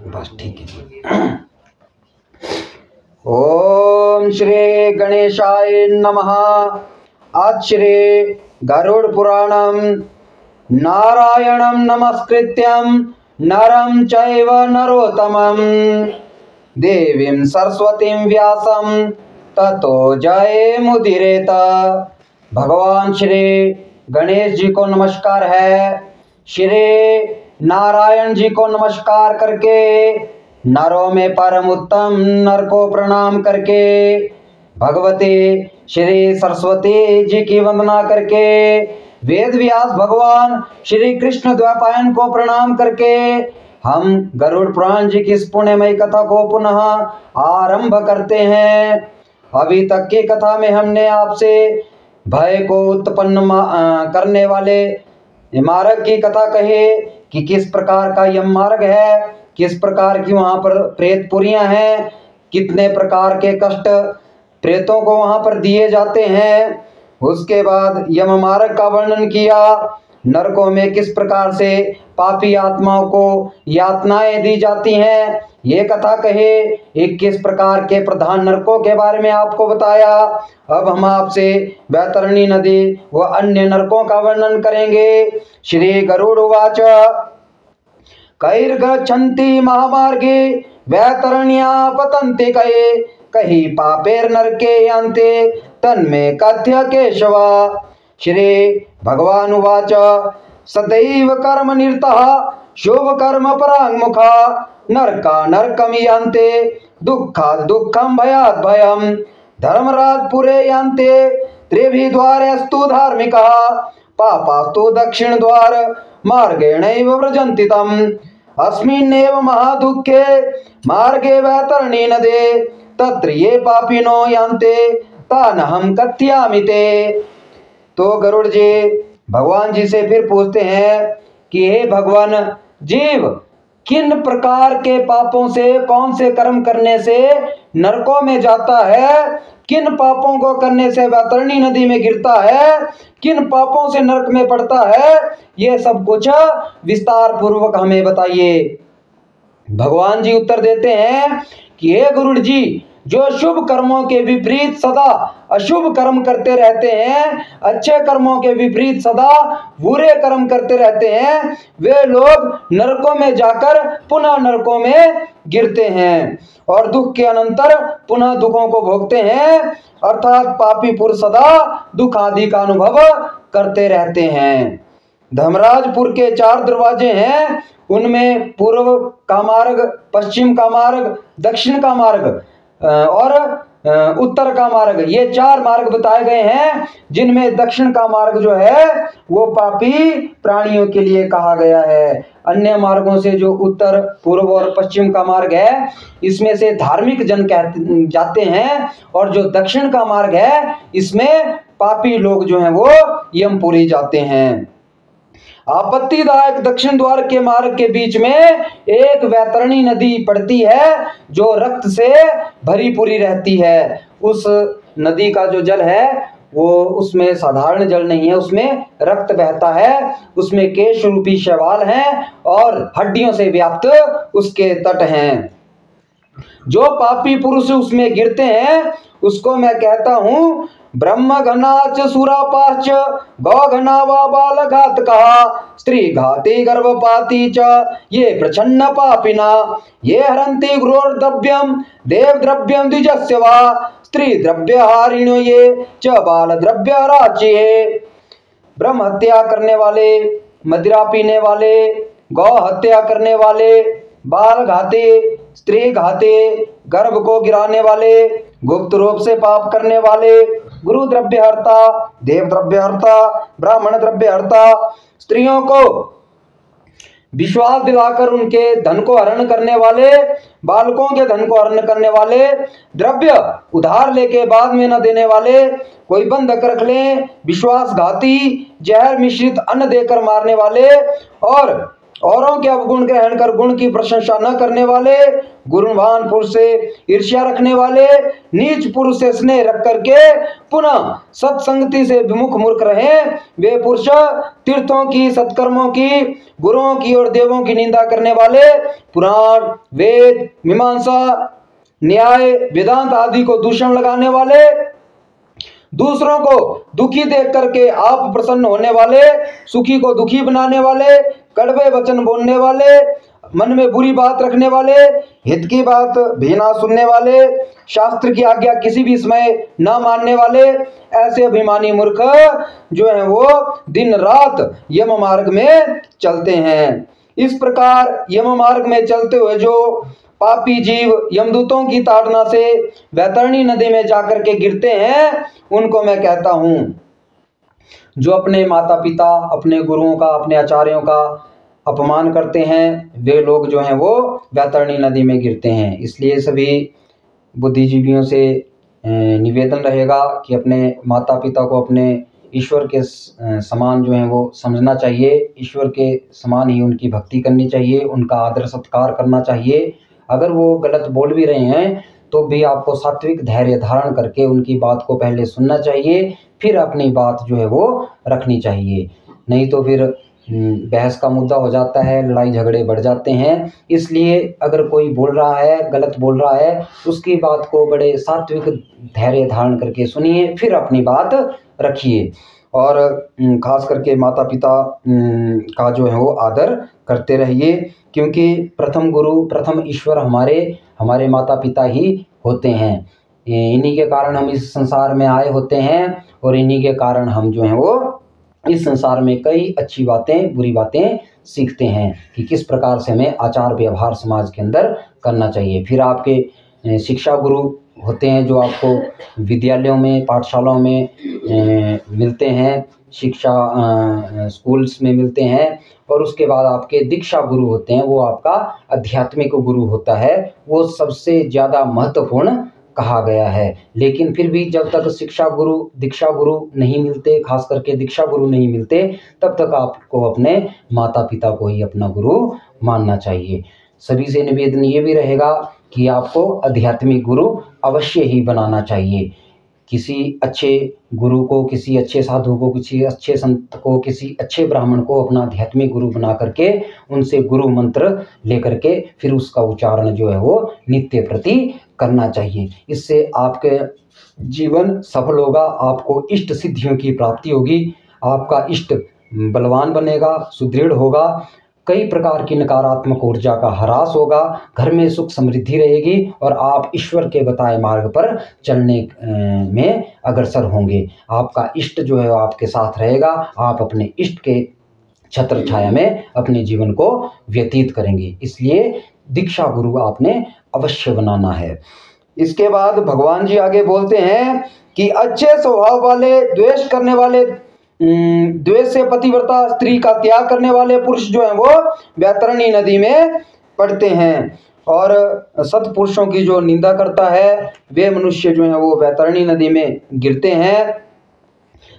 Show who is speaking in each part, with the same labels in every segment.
Speaker 1: बस ठीक है। ओम श्री गणेशाय नमः। आज श्री गरुड़ पुराणम नारायणं नमस्कृत्यं नरं चैव नरोत्तमं देवीं सरस्वतीं व्यासं ततो जयमुदीरयेत। भगवान श्री गणेश जी को नमस्कार है। श्री नारायण जी को नमस्कार करके, नरों में परम उत्तम नर को प्रणाम करके, भगवती श्री सरस्वती जी की वंदना करके, वेद व्यास भगवान श्री कृष्ण द्वैपायन को प्रणाम करके हम गरुड़ पुराण जी की इस पुण्यमयी कथा को पुनः आरंभ करते हैं। अभी तक की कथा में हमने आपसे भय को उत्पन्न करने वाले मार्ग की कथा कही कि किस प्रकार का यम मार्ग है, किस प्रकार की वहां पर प्रेतपुरियां हैं, कितने प्रकार के कष्ट प्रेतों को वहां पर दिए जाते हैं। उसके बाद यम मार्ग का वर्णन किया, नरकों में किस प्रकार से पापी आत्माओं को यातनाएं दी जाती हैं, ये कथा कहे। 21 प्रकार के प्रधान नरकों के बारे में आपको बताया। अब हम आपसे वैतरणी नदी व अन्य नरकों का वर्णन करेंगे। श्री गरुड़ उवाच कैर्गच्छन्ति महामार्गे वैतरण्या पतन्ति कये कहि पापेर्नरके यान्ते तन्मे कथ्य केशव। श्री भगवान उवाच सदैव कर्म निरतः शुभ कर्म पराङ्मुखा नरका नरकं यान्ते दुःखात् दुःखं भयात् भयम् धर्मराजपुरे यान्ते त्रिभिः द्वारेस्तु धार्मिकः पापास्तु दक्षिण द्वार मार्गेणैव व्रजन्ति तम् अस्मिन्नेव महादुःखे मार्गे वैतरणी नदे तत्र ये पापिनो यान्ते तानहं कथयामि ते। तो गरुड़ जी भगवान जी से फिर पूछते हैं कि हे भगवान, जीव किन प्रकार के पापों से, कौन से कर्म करने से नरकों में जाता है, किन पापों को करने से वैतरणी नदी में गिरता है, किन पापों से नरक में पड़ता है, ये सब कुछ विस्तार पूर्वक हमें बताइए। भगवान जी उत्तर देते हैं कि हे गरुड़ जी, जो शुभ कर्मों के विपरीत सदा अशुभ कर्म करते रहते हैं, अच्छे कर्मों के विपरीत सदा बुरे कर्म करते रहते हैं, वे लोग नरकों में जाकर पुनः नरकों में गिरते हैं और दुख के अनंतर पुनः दुखों को भोगते हैं। अर्थात पापी पुरुष सदा दुख आदि का अनुभव करते रहते हैं। धर्मराजपुर के 4 दरवाजे हैं, उनमें पूर्व का मार्ग, पश्चिम का मार्ग, दक्षिण का मार्ग और उत्तर का मार्ग, ये 4 मार्ग बताए गए हैं, जिनमें दक्षिण का मार्ग जो है वो पापी प्राणियों के लिए कहा गया है। अन्य मार्गों से जो उत्तर, पूर्व और पश्चिम का मार्ग है, इसमें से धार्मिक जन जाते हैं, और जो दक्षिण का मार्ग है इसमें पापी लोग जो हैं वो यमपुरी जाते हैं। आपत्तिदायक दक्षिण द्वार के मार्ग के बीच में एक वैतरणी नदी पड़ती है जो रक्त से भरी पूरी रहती है। उस नदी का जो जल है वो उसमें साधारण जल नहीं है, उसमें रक्त बहता है, उसमें केश रूपी शैवाल हैं और हड्डियों से व्याप्त उसके तट हैं। जो पापी पुरुष उसमें गिरते हैं उसको मैं कहता हूँ ब्रह्म घनाच सुरापाच गौ घना व बाल घात कहा स्त्री घाती गर्भपाती च ये प्रछन्न पापिना ये हरन्ति गुरोर द्रव्यम देव द्रव्यम द्विजस्य वा स्त्री द्रव्य हारिणो ये च बाल द्रव्य राच्ये। ब्रह्म हत्या करने वाले, मदिरा पीने वाले, गौ हत्या करने वाले, बाल घाते, स्त्री घाते, गर्भ को गिराने वाले, गुप्त रूप से पाप करने वाले, गुरु द्रव्य हर्ता, देव द्रव्य हर्ता, ब्राह्मण द्रव्य हर्ता, स्त्रियों को विश्वास दिलाकर उनके धन को हरण करने वाले, बालकों के धन को हरण करने वाले, द्रव्य उधार लेके बाद में न देने वाले, कोई बंधक रख लें, विश्वासघाती, जहर मिश्रित अन्न देकर मारने वाले, और औरों के अवगुण ग्रहण कर गुण की प्रशंसा न करने वाले, गुणवान पुरुष से ईर्ष्या रखने वाले, नीच पुरुष से स्नेह रख करके पुनः सत्संगति से विमुख मूर्ख रहे, वे पुरुष तीर्थों की, सत्कर्मों की, गुरुओं की और देवों की निंदा करने वाले, पुराण, वेद, मीमांसा, न्याय, वेदांत आदि को दूषण लगाने वाले, दूसरों को दुखी देख करके आप प्रसन्न होने वाले, सुखी को दुखी बनाने वाले, कड़वे वचन बोलने वाले, मन में बुरी बात रखने वाले, हित की बात भी ना सुनने वाले, शास्त्र की आज्ञा किसी भी समय ना मानने वाले, ऐसे अभिमानी मूर्ख जो है वो दिन रात यम मार्ग में चलते हैं। इस प्रकार यम मार्ग में चलते हुए जो पापी जीव यमदूतों की ताड़ना से वैतरणी नदी में जाकर के गिरते हैं, उनको मैं कहता हूं, जो अपने माता पिता, अपने गुरुओं का, अपने आचार्यों का अपमान करते हैं, वे लोग जो हैं वो वैतरणी नदी में गिरते हैं। इसलिए सभी बुद्धिजीवियों से निवेदन रहेगा कि अपने माता पिता को अपने ईश्वर के समान जो है वो समझना चाहिए, ईश्वर के समान ही उनकी भक्ति करनी चाहिए, उनका आदर सत्कार करना चाहिए। अगर वो गलत बोल भी रहे हैं तो भी आपको सात्विक धैर्य धारण करके उनकी बात को पहले सुनना चाहिए, फिर अपनी बात जो है वो रखनी चाहिए। नहीं तो फिर बहस का मुद्दा हो जाता है, लड़ाई झगड़े बढ़ जाते हैं। इसलिए अगर कोई बोल रहा है, गलत बोल रहा है, उसकी बात को बड़े सात्विक धैर्य धारण करके सुनिए, फिर अपनी बात रखिए। और खास करके माता पिता का जो है वो आदर करते रहिए, क्योंकि प्रथम गुरु, प्रथम ईश्वर हमारे माता पिता ही होते हैं। इन्हीं के कारण हम इस संसार में आए होते हैं, और इन्हीं के कारण हम जो हैं वो इस संसार में कई अच्छी बातें, बुरी बातें सीखते हैं कि किस प्रकार से हमें आचार व्यवहार समाज के अंदर करना चाहिए। फिर आपके शिक्षा गुरु होते हैं जो आपको विद्यालयों में, पाठशालाओं में मिलते हैं, शिक्षा स्कूल्स में मिलते हैं। और उसके बाद आपके दीक्षा गुरु होते हैं, वो आपका आध्यात्मिक गुरु होता है, वो सबसे ज़्यादा महत्वपूर्ण कहा गया है। लेकिन फिर भी जब तक शिक्षा गुरु, दीक्षा गुरु नहीं मिलते, खास करके दीक्षा गुरु नहीं मिलते, तब तक आपको अपने माता पिता को ही अपना गुरु मानना चाहिए। सभी से निवेदन ये भी रहेगा कि आपको आध्यात्मिक गुरु अवश्य ही बनाना चाहिए। किसी अच्छे गुरु को, किसी अच्छे साधु को, किसी अच्छे संत को, किसी अच्छे ब्राह्मण को अपना आध्यात्मिक गुरु बना करके उनसे गुरु मंत्र लेकर के फिर उसका उच्चारण जो है वो नित्य प्रति करना चाहिए। इससे आपके जीवन सफल होगा, आपको इष्ट सिद्धियों की प्राप्ति होगी, आपका इष्ट बलवान बनेगा, सुदृढ़ होगा, कई प्रकार की नकारात्मक ऊर्जा का ह्रास होगा, घर में सुख समृद्धि रहेगी, और आप ईश्वर के बताए मार्ग पर चलने में अग्रसर होंगे। आपका इष्ट जो है आपके साथ रहेगा, आप अपने इष्ट के छत्र छाया में अपने जीवन को व्यतीत करेंगे। इसलिए दीक्षा गुरु आपने अवश्य बनाना है। इसके बाद भगवान जी आगे बोलते हैं कि अच्छे स्वभाव वाले, द्वेष करने वाले, द्वेष से पतिव्रता स्त्री का त्याग करने वाले पुरुष जो हैं वो वैतरणी नदी में पड़ते हैं, और सत्पुरुषों की जो निंदा करता है वे मनुष्य जो हैं वो वैतरणी नदी में गिरते हैं।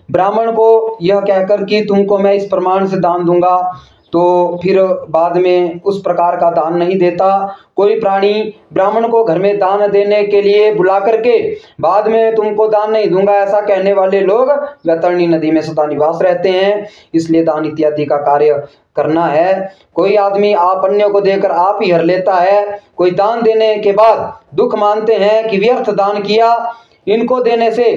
Speaker 1: ब्राह्मण को यह कहकर कि तुमको मैं इस प्रमाण से दान दूंगा, तो फिर बाद में उस प्रकार का दान नहीं देता। कोई प्राणी ब्राह्मण को घर में दान देने के लिए बुला करके बाद में तुमको दान नहीं दूंगा ऐसा कहने वाले लोग वैतरणी नदी में सदा निवास रहते हैं। इसलिए दान इत्यादि का कार्य करना है। कोई आदमी आप अन्यों को देकर आप ही हर लेता है, कोई दान देने के बाद दुख मानते हैं कि व्यर्थ दान किया, इनको देने से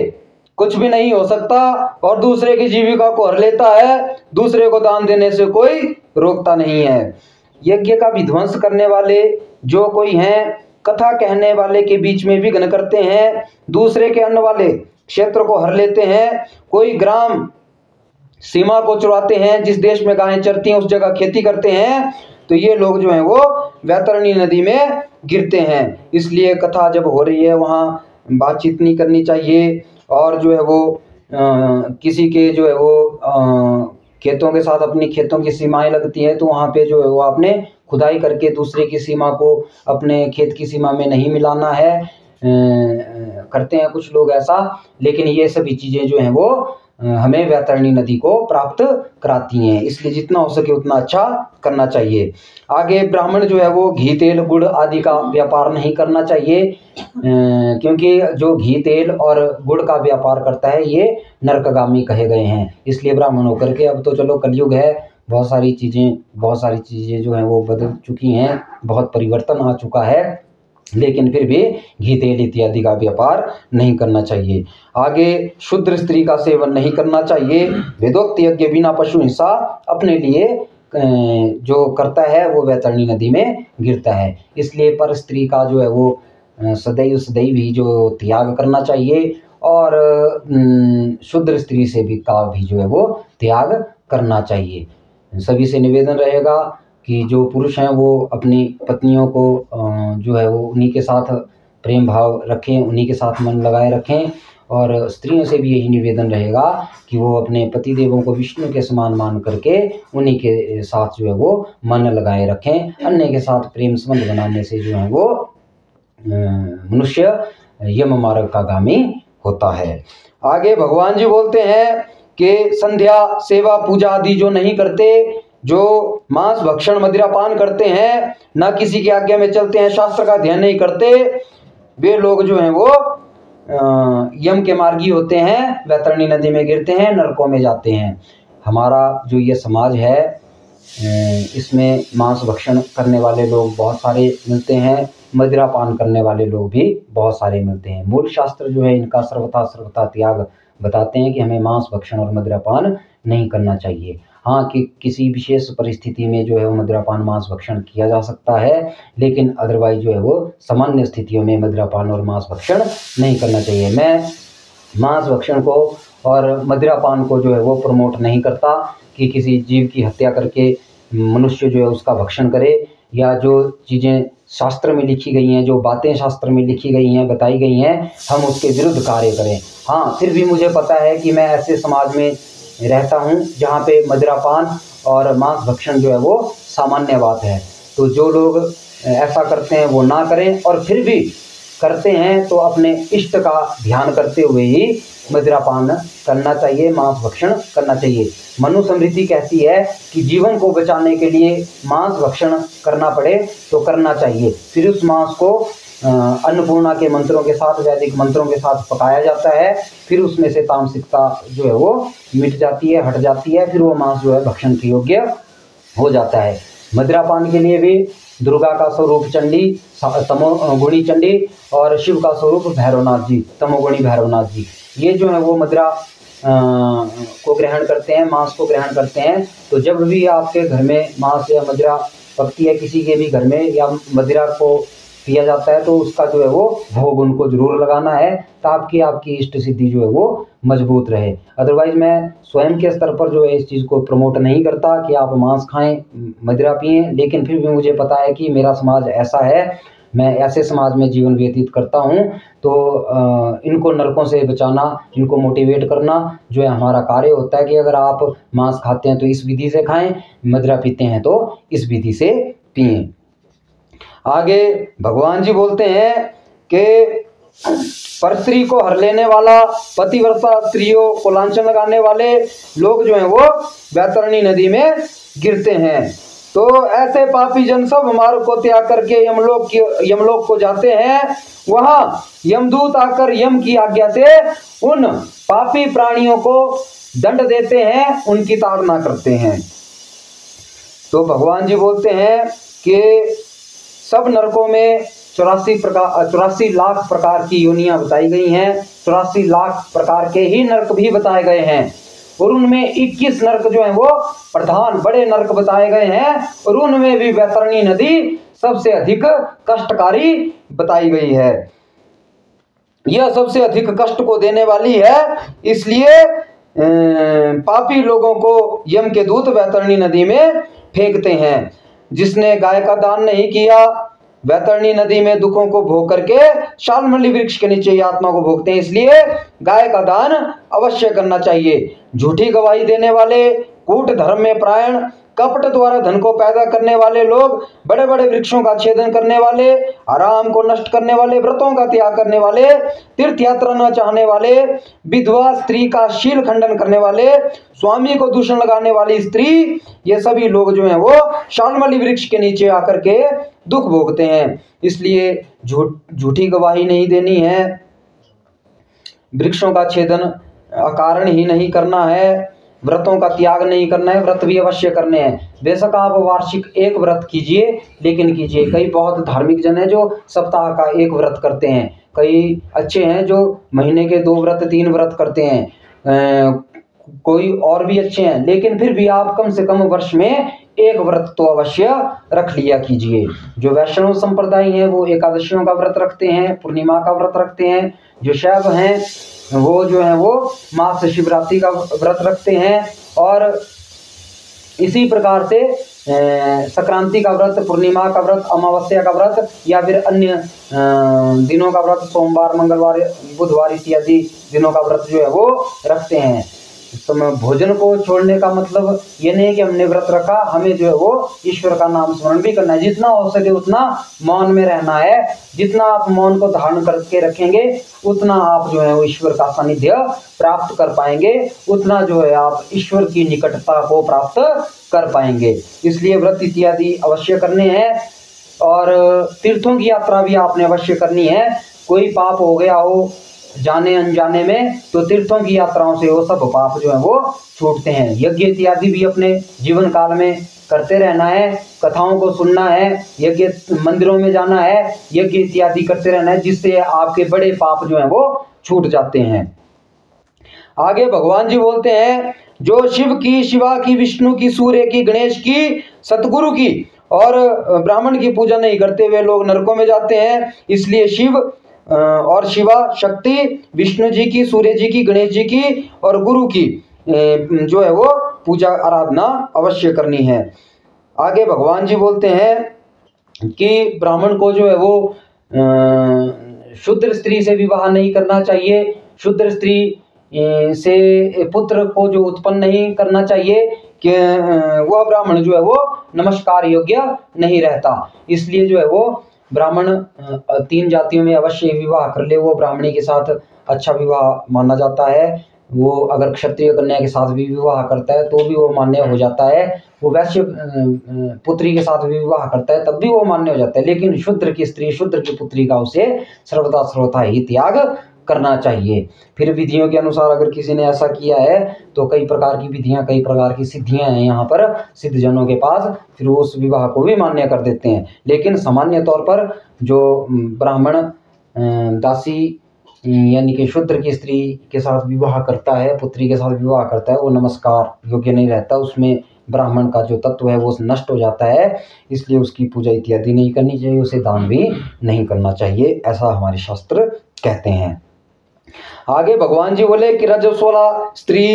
Speaker 1: कुछ भी नहीं हो सकता, और दूसरे की जीविका को हर लेता है, दूसरे को दान देने से कोई रोकता नहीं है। यज्ञ का विध्वंस करने वाले जो कोई हैं, कथा कहने वाले के बीच में विघ्न करते हैं, दूसरे के अन्न वाले क्षेत्र को हर लेते हैं, कोई ग्राम सीमा को चुराते हैं, जिस देश में गायें चरती हैं उस जगह खेती करते हैं, तो ये लोग जो हैं वो वैतरणी नदी में गिरते हैं। इसलिए कथा जब हो रही है वहाँ बातचीत नहीं करनी चाहिए, और जो है वो किसी के जो है वो खेतों के साथ अपनी खेतों की सीमाएं लगती हैं, तो वहाँ पे जो है वो आपने खुदाई करके दूसरे की सीमा को अपने खेत की सीमा में नहीं मिलाना है। करते हैं कुछ लोग ऐसा, लेकिन ये सभी चीज़ें जो हैं वो हमें वैतरणी नदी को प्राप्त कराती हैं। इसलिए जितना हो सके उतना अच्छा करना चाहिए। आगे ब्राह्मण जो है वो घी तेल गुड़ आदि का व्यापार नहीं करना चाहिए, क्योंकि जो घी तेल और गुड़ का व्यापार करता है ये नरकगामी कहे गए हैं। इसलिए ब्राह्मण होकर के, अब तो चलो कलयुग है, बहुत सारी चीज़ें जो हैं वो बदल चुकी हैं, बहुत परिवर्तन आ चुका है, लेकिन फिर भी घी तेल इत्यादि का व्यापार नहीं करना चाहिए। आगे शूद्र स्त्री का सेवन नहीं करना चाहिए। वेदोक्त यज्ञ बिना पशु हिंसा अपने लिए जो करता है वो वैतरणी नदी में गिरता है। इसलिए पर स्त्री का जो है वो सदैव ही जो त्याग करना चाहिए, और शूद्र स्त्री से भी जो है वो त्याग करना चाहिए। सभी से निवेदन रहेगा कि जो पुरुष हैं वो अपनी पत्नियों को जो है वो उन्हीं के साथ प्रेम भाव रखें, उन्हीं के साथ मन लगाए रखें, और स्त्रियों से भी यही निवेदन रहेगा कि वो अपने पति देवों को विष्णु के समान मान करके उन्हीं के साथ जो है वो मन लगाए रखें। अन्य के साथ प्रेम संबंध बनाने से जो है वो मनुष्य यम मार्ग का गामी होता है। आगे भगवान जी बोलते हैं कि संध्या सेवा पूजा आदि जो नहीं करते, जो मांस भक्षण मदिरा पान करते हैं, न किसी की आज्ञा में चलते हैं, शास्त्र का ध्यान नहीं करते, वे लोग जो हैं वो यम के मार्गी होते हैं, वैतरणी नदी में गिरते हैं, नरकों में जाते हैं। हमारा जो ये समाज है इसमें मांस भक्षण करने वाले लोग बहुत सारे मिलते हैं, मदिरा पान करने वाले लोग भी बहुत सारे मिलते हैं। मूल शास्त्र जो है इनका सर्वथा त्याग बताते हैं कि हमें मांस भक्षण और मदिरा पान नहीं करना चाहिए। हाँ, कि किसी विशेष परिस्थिति में जो है वो मदिरा पान मांस भक्षण किया जा सकता है, लेकिन अदरवाइज जो है वो सामान्य स्थितियों में मदिरा पान और मांस भक्षण नहीं करना चाहिए। मैं मांस भक्षण को और मदिरा पान को जो है वो प्रमोट नहीं करता कि किसी जीव की हत्या करके मनुष्य जो है उसका भक्षण करे, या जो चीज़ें शास्त्र में लिखी गई हैं, जो बातें शास्त्र में लिखी गई हैं, बताई गई हैं, हम उसके विरुद्ध कार्य करें। हाँ, फिर भी मुझे पता है कि मैं ऐसे समाज में रहता हूँ जहाँ पे मदिरा पान और मांस भक्षण जो है वो सामान्य बात है। तो जो लोग ऐसा करते हैं वो ना करें, और फिर भी करते हैं तो अपने इष्ट का ध्यान करते हुए ही मदिरा पान करना चाहिए, मांस भक्षण करना चाहिए। मनुस्मृति कहती है कि जीवन को बचाने के लिए मांस भक्षण करना पड़े तो करना चाहिए। फिर उस मांस को अन्नपूर्णा के मंत्रों के साथ, वैदिक मंत्रों के साथ पकाया जाता है, फिर उसमें से तामसिकता जो है वो मिट जाती है, हट जाती है, फिर वो मांस जो है भक्षण के योग्य हो जाता है। मदिरा पान के लिए भी दुर्गा का स्वरूप चंडी, तमोगुणी चंडी, और शिव का स्वरूप भैरवनाथ जी, तमोगुणी भैरवनाथ जी, ये जो है वो मदिरा को ग्रहण करते हैं, मांस को ग्रहण करते हैं। तो जब भी आपके घर में मांस या मदिरा पकती है, किसी के भी घर में या मदिरा को पिया जाता है, तो उसका जो है वो भोग उनको जरूर लगाना है, ताकि आपकी इष्ट सिद्धि जो है वो मजबूत रहे। अदरवाइज मैं स्वयं के स्तर पर जो है इस चीज़ को प्रमोट नहीं करता कि आप मांस खाएं, मदिरा पिएं, लेकिन फिर भी मुझे पता है कि मेरा समाज ऐसा है, मैं ऐसे समाज में जीवन व्यतीत करता हूँ, तो इनको नरकों से बचाना, इनको मोटिवेट करना जो है हमारा कार्य होता है कि अगर आप मांस खाते हैं तो इस विधि से खाएं, मदिरा पीते हैं तो इस विधि से पिएं। आगे भगवान जी बोलते हैं कि पर स्त्री को हर लेने वाला, पतिव्रता स्त्रियों को लांछन लगाने वाले लोग जो हैं वो वैतरणी नदी में गिरते हैं। तो ऐसे पापी जन सब मार्ग को त्याग करके यमलोक को जाते हैं। वहां यमदूत आकर यम की आज्ञा से उन पापी प्राणियों को दंड देते हैं, उनकी ताड़ना करते हैं। तो भगवान जी बोलते हैं कि सब नरकों में 84 लाख प्रकार की योनियां बताई गई हैं, 84 लाख प्रकार के ही नरक भी बताए गए हैं, और उनमें 21 नरक जो हैं वो प्रधान बड़े नरक बताए गए हैं, और उनमें भी वैतरणी नदी सबसे अधिक कष्टकारी बताई गई है। यह सबसे अधिक कष्ट को देने वाली है, इसलिए पापी लोगों को यम के दूत वैतरणी नदी में फेंकते हैं। जिसने गाय का दान नहीं किया, वैतरणी नदी में दुखों को भोग करके शालमली वृक्ष के नीचे आत्मा को भोगते हैं। इसलिए गाय का दान अवश्य करना चाहिए। झूठी गवाही देने वाले, कूट धर्म में प्रायण, कपट द्वारा धन को पैदा करने वाले लोग, बड़े बड़े वृक्षों का छेदन करने वाले, आराम को नष्ट करने वाले, व्रतों का त्याग करने वाले, तीर्थ यात्रा न चाहने वाले, विधवा स्त्री का शील खंडन करने वाले, स्वामी को दूषण लगाने वाली स्त्री, ये सभी लोग जो हैं वो शालमली वृक्ष के नीचे आकर के दुख भोगते हैं। इसलिए झूठी गवाही नहीं देनी है, वृक्षों का छेदन अकारण ही नहीं करना है, व्रतों का त्याग नहीं करना है, व्रत भी अवश्य करने हैं। बेशक आप वार्षिक एक व्रत कीजिए, लेकिन कीजिए। कई बहुत धार्मिक जन हैं जो सप्ताह का एक व्रत करते हैं, कई अच्छे हैं जो महीने के 2 व्रत 3 व्रत करते हैं, कोई और भी अच्छे हैं, लेकिन फिर भी आप कम से कम वर्ष में एक व्रत तो अवश्य रख लिया कीजिए। जो वैष्णव संप्रदाय हैं वो एकादशियों का व्रत रखते हैं, पूर्णिमा का व्रत रखते हैं। जो शैव हैं वो जो है वो मास शिवरात्रि का व्रत रखते हैं, और इसी प्रकार से संक्रांति का व्रत, पूर्णिमा का व्रत, अमावस्या का व्रत, या फिर अन्य दिनों का व्रत, सोमवार, मंगलवार, बुधवार इत्यादि दिनों का व्रत जो है वो रखते हैं। तो भोजन को छोड़ने का मतलब ये नहीं कि हमने व्रत रखा, हमें जो है वो ईश्वर का नाम स्मरण भी करना है। जितना हो सके उतना मौन में रहना है। जितना आप मौन को धारण करके रखेंगे उतना आप जो है वो ईश्वर का सानिध्य प्राप्त कर पाएंगे, उतना जो है आप ईश्वर की निकटता को प्राप्त कर पाएंगे। इसलिए व्रत इत्यादि अवश्य करने हैं, और तीर्थों की यात्रा भी आपने अवश्य करनी है। कोई पाप हो गया हो जाने अनजाने में, तो तीर्थों की यात्राओं से वो सब पाप जो है वो छूटते हैं। यज्ञ इत्यादि भी अपने जीवन काल में करते रहना है, कथाओं को सुनना है, यज्ञ मंदिरों में जाना है, यज्ञ इत्यादि करते रहना है, जिससे आपके बड़े पाप जो है वो छूट जाते हैं। आगे भगवान जी बोलते हैं, जो शिव की, शिवा की, विष्णु की, सूर्य की, गणेश की, सतगुरु की और ब्राह्मण की पूजा नहीं करते वे लोग नरकों में जाते हैं। इसलिए शिव और शिवा शक्ति, विष्णु जी की, सूर्य जी की, गणेश जी की और गुरु की जो है वो पूजा आराधना अवश्य करनी है। आगे भगवान जी बोलते हैं कि ब्राह्मण को जो है वो शूद्र स्त्री से विवाह नहीं करना चाहिए, शूद्र स्त्री से पुत्र को जो उत्पन्न नहीं करना चाहिए, कि वह ब्राह्मण जो है वो नमस्कार योग्य नहीं रहता। इसलिए जो है वो ब्राह्मण 3 जातियों में अवश्य विवाह कर ले, वो ब्राह्मणी के साथ अच्छा विवाह माना जाता है। वो अगर क्षत्रिय कन्या के साथ भी विवाह करता है तो भी वो मान्य हो जाता है। वो वैश्य पुत्री के साथ भी विवाह करता है तब भी वो मान्य हो जाता है। लेकिन शूद्र की स्त्री, शूद्र की पुत्री का उसे सर्वथा ही त्याग करना चाहिए। फिर विधियों के अनुसार अगर किसी ने ऐसा किया है तो कई प्रकार की विधियां, कई प्रकार की सिद्धियां हैं यहाँ पर सिद्ध जनों के पास, फिर वो उस विवाह को भी मान्य कर देते हैं। लेकिन सामान्य तौर पर जो ब्राह्मण दासी यानी कि शूद्र की स्त्री के साथ विवाह करता है, पुत्री के साथ विवाह करता है, वो नमस्कार योग्य नहीं रहता, उसमें ब्राह्मण का जो तत्व है वो नष्ट हो जाता है। इसलिए उसकी पूजा इत्यादि नहीं करनी चाहिए, उसे दान भी नहीं करना चाहिए, ऐसा हमारे शास्त्र कहते हैं। आगे भगवान जी बोले कि रजस्वला स्त्री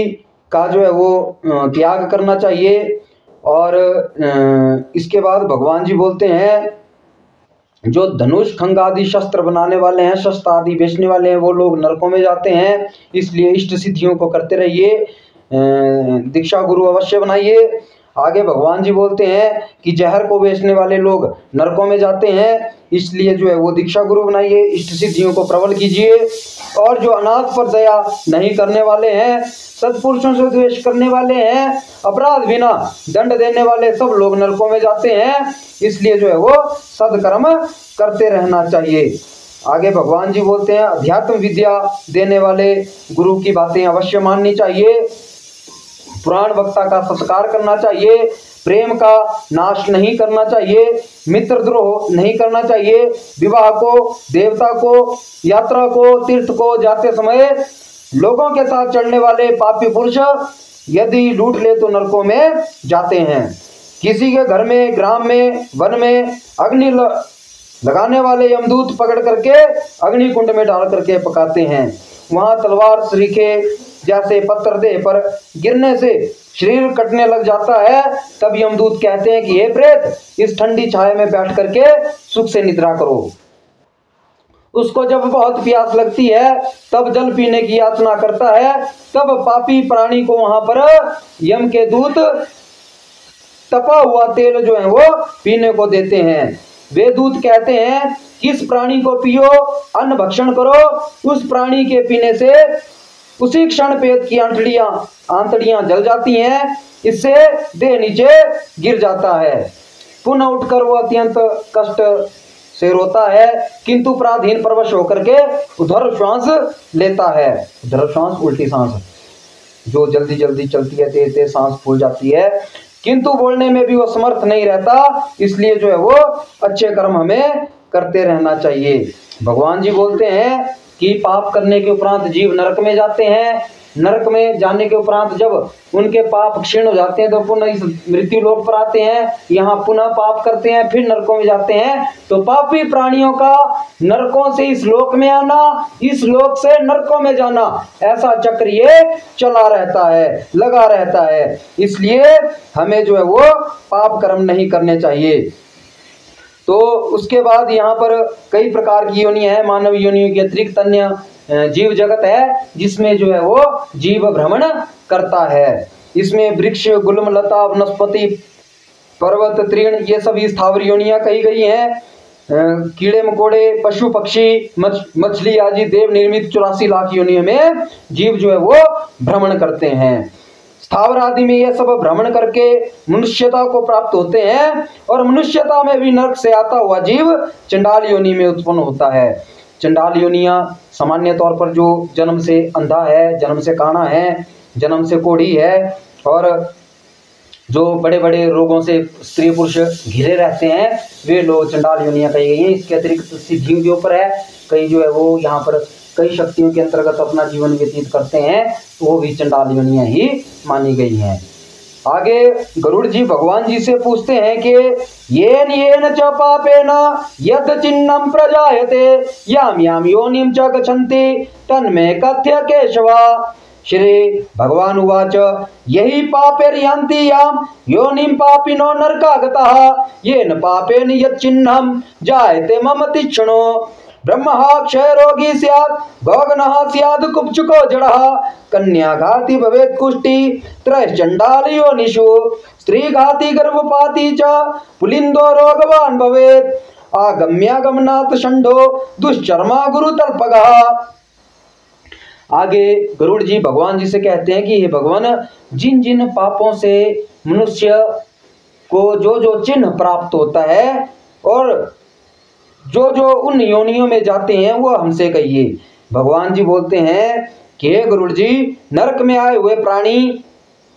Speaker 1: का जो है वो त्याग करना चाहिए। और इसके बाद भगवान जी बोलते हैं, जो धनुष खंग आदि शस्त्र बनाने वाले हैं, शस्त्र आदि बेचने वाले हैं, वो लोग नरकों में जाते हैं। इसलिए इष्ट सिद्धियों को करते रहिए, दीक्षा गुरु अवश्य बनाइए। आगे भगवान जी बोलते हैं कि जहर को बेचने वाले लोग नरकों में जाते हैं, इसलिए जो है वो दीक्षा गुरु बनाइए, इष्ट सिद्धियों को प्रबल कीजिए। और जो अनाथ पर दया नहीं करने वाले हैं, सत्पुरुषों से द्वेष करने वाले हैं, अपराध बिना दंड देने वाले सब लोग नरकों में जाते हैं। इसलिए जो है वो सदकर्म करते रहना चाहिए। आगे भगवान जी बोलते हैं, अध्यात्म विद्या देने वाले गुरु की बातें अवश्य माननी चाहिए, पुराण वक्ता का सत्कार करना चाहिए, प्रेम का नाश नहीं करना चाहिए, मित्रद्रोह नहीं करना चाहिए, विवाह को, देवता को, यात्रा को, तीर्थ को जाते समय लोगों के साथ चलने वाले पापी पुरुष यदि लूट ले तो नरकों में जाते हैं। किसी के घर में, ग्राम में, वन में अग्नि लगाने वाले यमदूत पकड़ करके अग्नि कुंड में डाल करके पकाते हैं। वहां तलवार, सरीखे जैसे पत्थर देह पर गिरने से शरीर कटने लग जाता है। तब यमदूत कहते हैं कि हे प्रेत, इस ठंडी छाया में बैठ करके सुख से निद्रा करो। उसको जब बहुत प्यास लगती है तब जल पीने की याचना करता है। तब पापी प्राणी को वहां पर यम के दूत तपा हुआ तेल जो है वो पीने को देते हैं। वे दूत कहते हैं कि इस प्राणी को पियो, अन्न भक्षण करो। उस प्राणी के पीने से उसी क्षण पेट की आंतड़ियां जल जाती हैं, इससे देह नीचे गिर जाता है। पुनः उठकर वो अत्यंत कष्ट से रोता है, किंतु पराधीन परवश होकर के उधर श्वास लेता है। उधर श्वास उल्टी सांस जो जल्दी जल्दी चलती है, तेज तेज सांस फूल जाती है, किंतु बोलने में भी वो समर्थ नहीं रहता। इसलिए जो है वो अच्छे कर्म हमें करते रहना चाहिए। भगवान जी बोलते हैं कि पाप करने के उपरांत जीव नरक में जाते हैं। नरक में जाने के उपरांत जब उनके पाप क्षीण हो जाते हैं तो पुनः इस मृत्यु लोक पर आते हैं, यहाँ पुनः पाप करते हैं, फिर नरकों में जाते हैं। तो पापी प्राणियों का नरकों से इस लोक में आना, इस लोक से नरकों में जाना, ऐसा चक्र ये चला रहता है, लगा रहता है। इसलिए हमें जो है वो पाप कर्म नहीं करने चाहिए। तो उसके बाद यहाँ पर कई प्रकार की योनियां हैं। मानव योनियों के अतिरिक्त अन्य जीव जगत है जिसमें जो है वो जीव भ्रमण करता है। इसमें वृक्ष, गुल्म, लता, वनस्पति, पर्वत, तृण, ये सभी स्थावर योनियां कही गई हैं। कीड़े मकोड़े, पशु पक्षी, मछली आदि देव निर्मित 84 लाख योनियों में जीव जो है वो भ्रमण करते हैं। स्थावर आदि में यह सब भ्रमण करके मनुष्यता को प्राप्त होते हैं, और मनुष्यता में भी नरक से आता हुआ जीव चंडाल योनि में उत्पन्न होता है। चंडाल योनियां सामान्य तौर पर जो जन्म से अंधा है, जन्म से काना है, जन्म से कोढ़ी है, और जो बड़े बड़े रोगों से स्त्री पुरुष घिरे रहते हैं, वे लोग चंडाल योनियां कही गई हैं। इसके अतिरिक्त सिद्धियों के ऊपर है, कई जो है वो यहाँ पर कई शक्तियों के अंतर्गत अपना जीवन व्यतीत करते हैं, तो वो भी चंडाल योनियां ही मानी गई हैं। आगे गरुड़ जी भगवान जी से पूछते हैं कि येन च पापेन यद चिन्हम प्रजायते याम याम योनिम च गच्छन्ति तन्मे कथ्य केशवा। श्री भगवान उवाच यही पापेर्यान्ति याम योनिम पापिनो नरकागतः येन पापेन यत् चिन्हम जायते मम तीक्ष्णो। ब्रह्मः क्षय रोगी स्यात् गौगनः स्यात् कुब्जुको जडः कन्याघाती भवेत् कुष्ठी त्रयश्चण्डाल योनिषु स्त्रीघाती गर्भपाती च पुलिंदो रोगवान् भवेत् आगम्यागमनात् षण्डो दुश्चर्मा गुरुतल्पगः। आगे गरुड़ जी भगवान जी से कहते हैं कि हे भगवान, जिन जिन पापों से मनुष्य को जो जो चिन्ह प्राप्त होता है और जो जो उन योनियों में जाते हैं वो हमसे कहिए। भगवान जी बोलते हैं कि हे गरुड़ जी, नरक में आए हुए प्राणी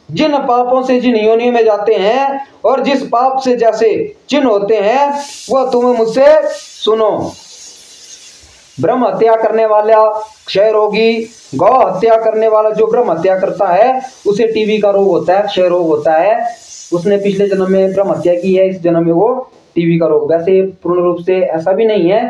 Speaker 1: जिन पापों से जिन योनियों में जाते हैं और जिस पाप से जैसे चिन्ह होते हैं वह तुम मुझसे सुनो। ब्रह्म हत्या करने वाला क्षय रोगी, गौ हत्या करने वाला जो ब्रह्म हत्या करता है उसे टीबी का रोग होता है, क्षय रोग होता है। उसने पिछले जन्म में ब्रह्म हत्या की है, इस जन्म में वो टीबी का रोग। वैसे पूर्ण रूप से ऐसा भी नहीं है,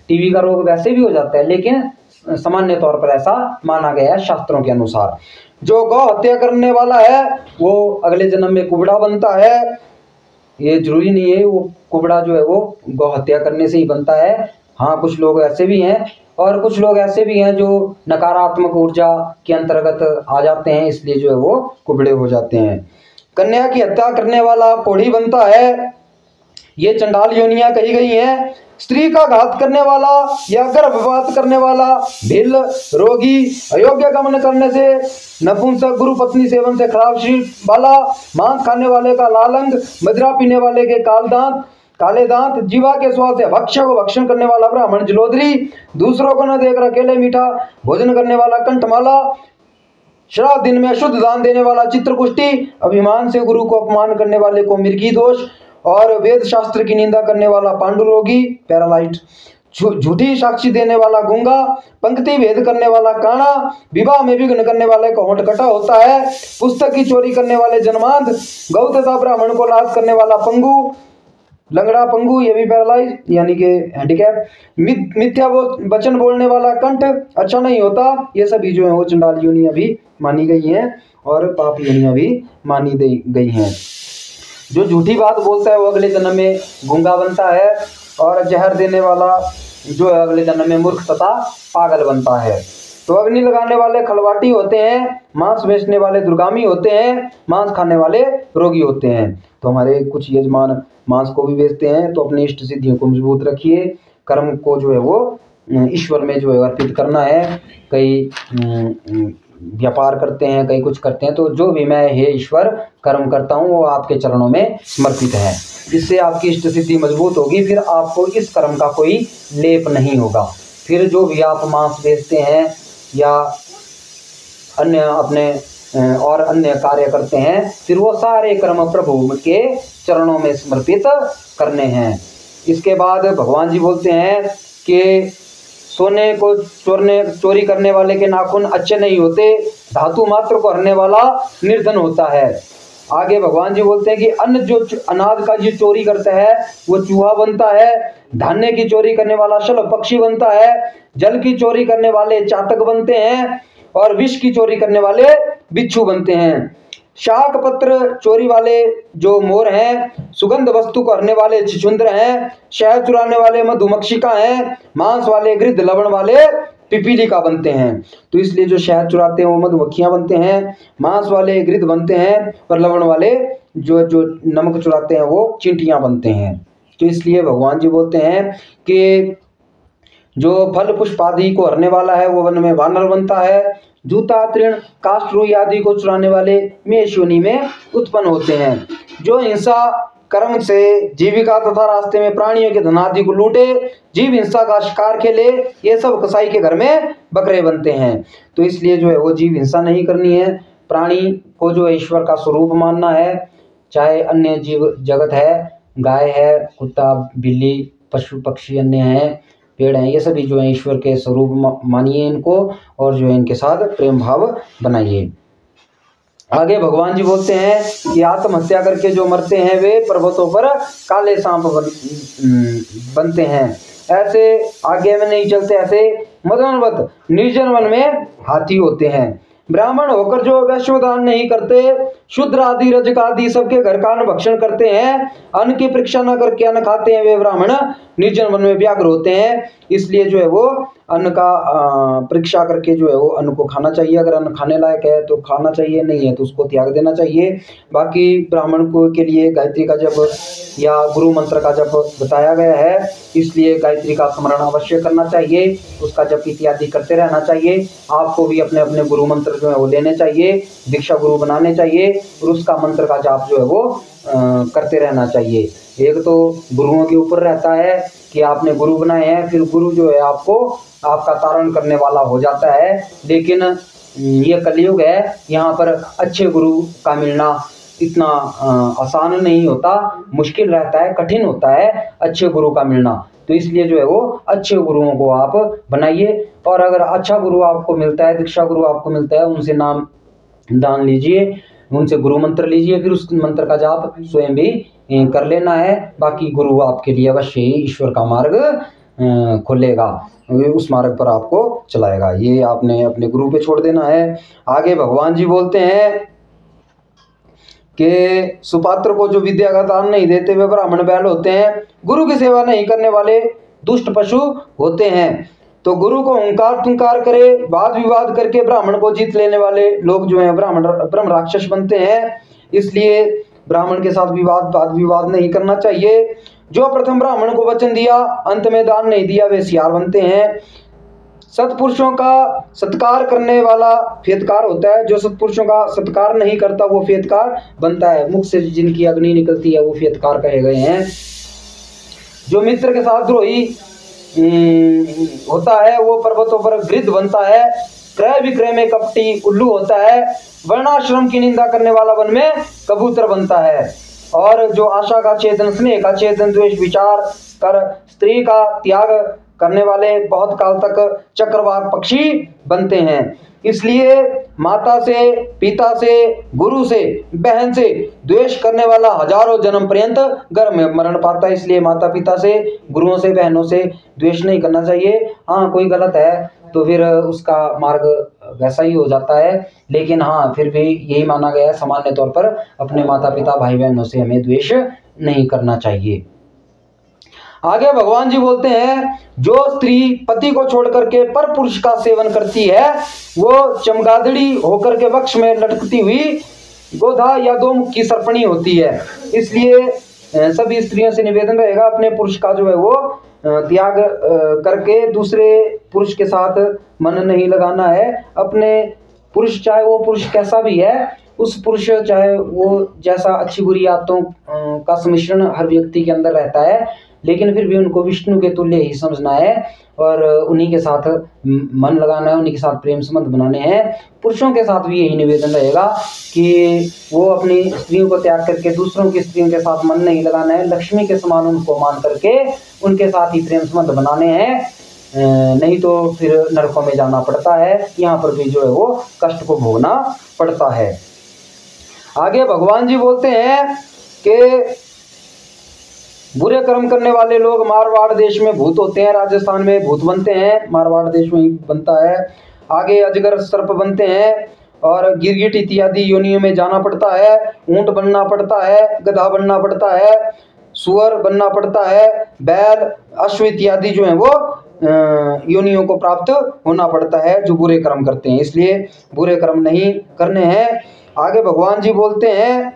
Speaker 1: टीबी का रोग वैसे भी हो जाता है, लेकिन सामान्य तौर पर ऐसा माना गया है शास्त्रों के अनुसार। जो गौ हत्या करने वाला है वो अगले जन्म में कुबड़ा बनता है। ये जरूरी नहीं है वो कुबड़ा जो है वो गौ हत्या करने से ही बनता है। हाँ, कुछ लोग ऐसे भी हैं और कुछ लोग ऐसे भी हैं जो नकारात्मक ऊर्जा के अंतर्गत आ जाते हैं, इसलिए जो है वो कुबड़े हो जाते हैं। कन्या की हत्या करने वाला कोढ़ी बनता है, ये चंडाल योनियां कही गई हैं। स्त्री का घात करने वाला या गर्भपात करने वाला, भिल, रोगी, अयोग्य गमन करने से, नपुंसक, गुरु पत्नी सेवन से खराब शरीर वाला, मांस खाने वाले का लालंग, मदिरा पीने वाले के काले दांत, जीवा के स्वाद से भक्ष्य को भक्षण करने वाला ब्राह्मण जलोदरी, दूसरों को न देखकर अकेले मीठा भोजन करने वाला कंठमाला, श्राद्ध दिन में अशुद्ध दान देने वाला चित्रकुष्टी, अभिमान से गुरु को अपमान करने वाले को मिर्गी दोष, और वेद शास्त्र की निंदा करने वाला पांडु रोगी पैरालाइट, झूठी साक्षी देने वाला गूंगा, पंक्ति भेद करने वाला काना, विवाह में विघ्न करने वाले को होंठ कटा होता है, पुस्तक की चोरी करने वाले जन्मांध, गौ तथा ब्राह्मण को लाश करने वाला पंगु, लंगड़ा पंगु, ये भी पैरालाइज यानी कि हैंडीकैप, मिथ्या वचन बोलने वाला कंठ, अच्छा नहीं होता। ये सभी जो है वो चंडाल योनियां भी मानी गई हैं और पाप योनियां भी मानी गई हैं। जो झूठी बात बोलता है वो अगले जन्म में गूंगा बनता है, और जहर देने वाला जो है अगले जन्म में मूर्ख तथा पागल बनता है। तो अग्नि लगाने वाले खलवाटी होते हैं, मांस बेचने वाले दुर्गामी होते हैं, मांस खाने वाले रोगी होते हैं। तो हमारे कुछ यजमान मांस को भी बेचते हैं। तो अपनी इष्ट सिद्धियों को मजबूत रखिए, कर्म को जो है वो ईश्वर में जो है अर्पित करना है। कई व्यापार करते हैं, कई कुछ करते हैं, तो जो भी मैं हे ईश्वर कर्म करता हूँ वो आपके चरणों में समर्पित है। इससे आपकी इष्ट सिद्धि मजबूत होगी, फिर आपको इस कर्म का कोई लेप नहीं होगा। फिर जो भी आप मांस बेचते हैं या अन्य अपने और अन्य कार्य करते हैं, फिर वो सारे कर्म प्रभु के चरणों में समर्पित करने हैं। इसके बाद भगवान जी बोलते हैं कि सोने को चोरी करने वाले के नाखून अच्छे नहीं होते, धातु मात्र को हरने वाला निर्धन होता है। आगे भगवान जी बोलते हैं कि अन्न जो अनाज का जो चोरी करता है वो चूहा बनता है, धान्य की चोरी करने वाला शल पक्षी बनता है, जल की चोरी करने वाले चातक बनते हैं और विष की चोरी करने वाले बिच्छू बनते हैं। शाक पत्र चोरी वाले जो मोर हैं, सुगंध वस्तु को हरने वाले छिछुंद्र हैं, शहद चुराने वाले मधुमक्षिका हैं, मांस वाले गिद्ध, लवण वाले पिपीलिका बनते हैं। तो इसलिए जो शहद चुराते हैं वो मधुमक्खियां बनते हैं, मांस वाले गिद्ध बनते हैं और लवण वाले जो नमक चुराते हैं वो चींटियां बनते हैं। तो इसलिए भगवान जी बोलते हैं कि जो फल पुष्प आदि को हरने वाला है वो वन में वानर बनता है, जूता तृण काष्ठ रुई आदि को चुराने वाले मेष योनि में उत्पन्न होते हैं। जो हिंसा कर्म से जीविका तथा रास्ते में प्राणियों के धन आदि को लूटे, जीव हिंसा का शिकार खेले, ये सब कसाई के घर में बकरे बनते हैं। तो इसलिए जो है वो जीव हिंसा नहीं करनी है, प्राणी को जो है ईश्वर का स्वरूप मानना है। चाहे अन्य जीव जगत है, गाय है, कुत्ता, बिल्ली, पशु पक्षी अन्य हैं, पेड़ हैं, ये सभी जो है ईश्वर के स्वरूप मानिए इनको और जो है इनके साथ प्रेम भाव बनाइए। आगे भगवान जी बोलते हैं कि आत्महत्या करके जो मरते हैं वे पर्वतों पर काले सांप बनते हैं, ऐसे आगे में नहीं चलते, ऐसे मदनवत निर्जन वन में हाथी होते हैं। ब्राह्मण होकर जो वैश्वदान नहीं करते, शूद्र आदि रजक आदि सबके घर का अन्न भक्षण करते हैं, अन्न की परीक्षा न करके अन्न खाते हैं, वे ब्राह्मण निर्जन वन में व्याघ्र होते हैं। इसलिए जो है वो अन्न का परीक्षा करके जो है वो अन्न को खाना चाहिए। अगर अन्न खाने लायक है तो खाना चाहिए, नहीं है तो उसको त्याग देना चाहिए। बाकी ब्राह्मण को के लिए गायत्री का जप या गुरु मंत्र का जप बताया गया है, इसलिए गायत्री का स्मरण अवश्य करना चाहिए, उसका जप इत्यादि करते रहना चाहिए। आपको भी अपने अपने गुरु मंत्र जो है वो लेने चाहिए, दीक्षा गुरु बनाने चाहिए और उसका मंत्र का जाप जो है वो करते रहना चाहिए। एक तो गुरुओं के ऊपर रहता है कि आपने गुरु बनाए हैं, फिर गुरु जो है आपको आपका तारण करने वाला हो जाता है। लेकिन ये कलयुग है, यहाँ पर अच्छे गुरु का मिलना इतना आसान नहीं होता, मुश्किल रहता है, कठिन होता है अच्छे गुरु का मिलना। तो इसलिए जो है वो अच्छे गुरुओं को आप बनाइए और अगर अच्छा गुरु आपको मिलता है, दीक्षा गुरु आपको मिलता है, उनसे नाम दान लीजिए, उनसे गुरु मंत्र लीजिए, फिर उस मंत्र का जाप स्वयं भी कर लेना है। बाकी गुरु आपके लिए अवश्य ही ईश्वर का मार्ग खोलेगा, उस मार्ग पर आपको चलाएगा। ये आपने अपने गुरु पे छोड़ देना है। आगे भगवान जी बोलते हैं कि सुपात्र को जो विद्या का दान नहीं देते वे ब्राह्मण बैल होते हैं, गुरु की सेवा नहीं करने वाले दुष्ट पशु होते हैं। तो गुरु को हुंकार तुंकार करे, वाद विवाद करके ब्राह्मण को जीत लेने वाले लोग जो हैं ब्रह्म राक्षस बनते हैं। इसलिए ब्राह्मण के साथ वाद विवाद नहीं करना चाहिए। जो प्रथम ब्राह्मण को वचन दिया अंत में दान नहीं दिया वे सियार बनते हैं। सत्पुरुषों का सत्कार करने वाला फेतकार होता है, जो सत्पुरुषों का सत्कार नहीं करता वो फेतकार बनता है। मुख से जिनकी अग्नि निकलती है वो फेतकार कहे गए हैं। जो मित्र के साथ द्रोही होता है वो पर्वतों पर गिद्ध बनता है। क्रय विक्रय में कपटी उल्लू होता है। वर्णाश्रम की निंदा करने वाला वन में कबूतर बनता है। और जो आशा का छेदन, स्नेह का छेदन, द्वेष विचार कर स्त्री का त्याग करने वाले बहुत काल तक चक्रवाक पक्षी बनते हैं। इसलिए माता से, पिता से, गुरु से, बहन से द्वेष करने वाला हजारों जन्म पर्यंत गर्भ में मरण पाता है। इसलिए माता पिता से, गुरुओं से, बहनों से द्वेष नहीं करना चाहिए। हाँ, कोई गलत है तो फिर उसका मार्ग वैसा ही हो जाता है, लेकिन हाँ फिर भी यही माना गया है सामान्य तौर पर अपने माता पिता, भाई बहनों से हमें द्वेष नहीं करना चाहिए। आगे भगवान जी बोलते हैं, जो स्त्री पति को छोड़ करके पर पुरुष का सेवन करती है वो चमगादड़ी होकर के वक्ष में लटकती हुई गोधा या दो मुख की सर्पणी होती है। इसलिए सभी स्त्रियों से निवेदन रहेगा, अपने पुरुष का जो है वो त्याग करके दूसरे पुरुष के साथ मन नहीं लगाना है। अपने पुरुष, चाहे वो पुरुष कैसा भी है, उस पुरुष चाहे वो जैसा अच्छी बुरी आदतों का सम्मिश्रण हर व्यक्ति के अंदर रहता है, लेकिन फिर भी उनको विष्णु के तुल्य ही समझना है और उन्हीं के साथ मन लगाना है, उन्हीं के साथ प्रेम संबंध बनाने हैं। पुरुषों के साथ भी यही निवेदन रहेगा कि वो अपनी स्त्रियों को त्याग करके दूसरों की स्त्रियों के साथ मन नहीं लगाना है, लक्ष्मी के समान उनको मान करके उनके साथ ही प्रेम संबंध बनाने हैं, नहीं तो फिर नरकों में जाना पड़ता है, यहाँ पर भी जो है वो कष्ट को भोगना पड़ता है। आगे भगवान जी बोलते हैं कि बुरे कर्म करने वाले लोग मारवाड़ देश में भूत होते हैं, राजस्थान में भूत बनते हैं, मारवाड़ देश में ही बनता है। आगे अजगर सर्प बनते हैं और गिरगिट इत्यादि योनियों में जाना पड़ता है, ऊंट बनना पड़ता है, गधा बनना पड़ता है, सुअर बनना पड़ता है, बैल अश्व इत्यादि जो है वो योनियों को प्राप्त होना पड़ता है जो बुरे कर्म करते हैं। इसलिए बुरे कर्म नहीं करने हैं। आगे भगवान जी बोलते हैं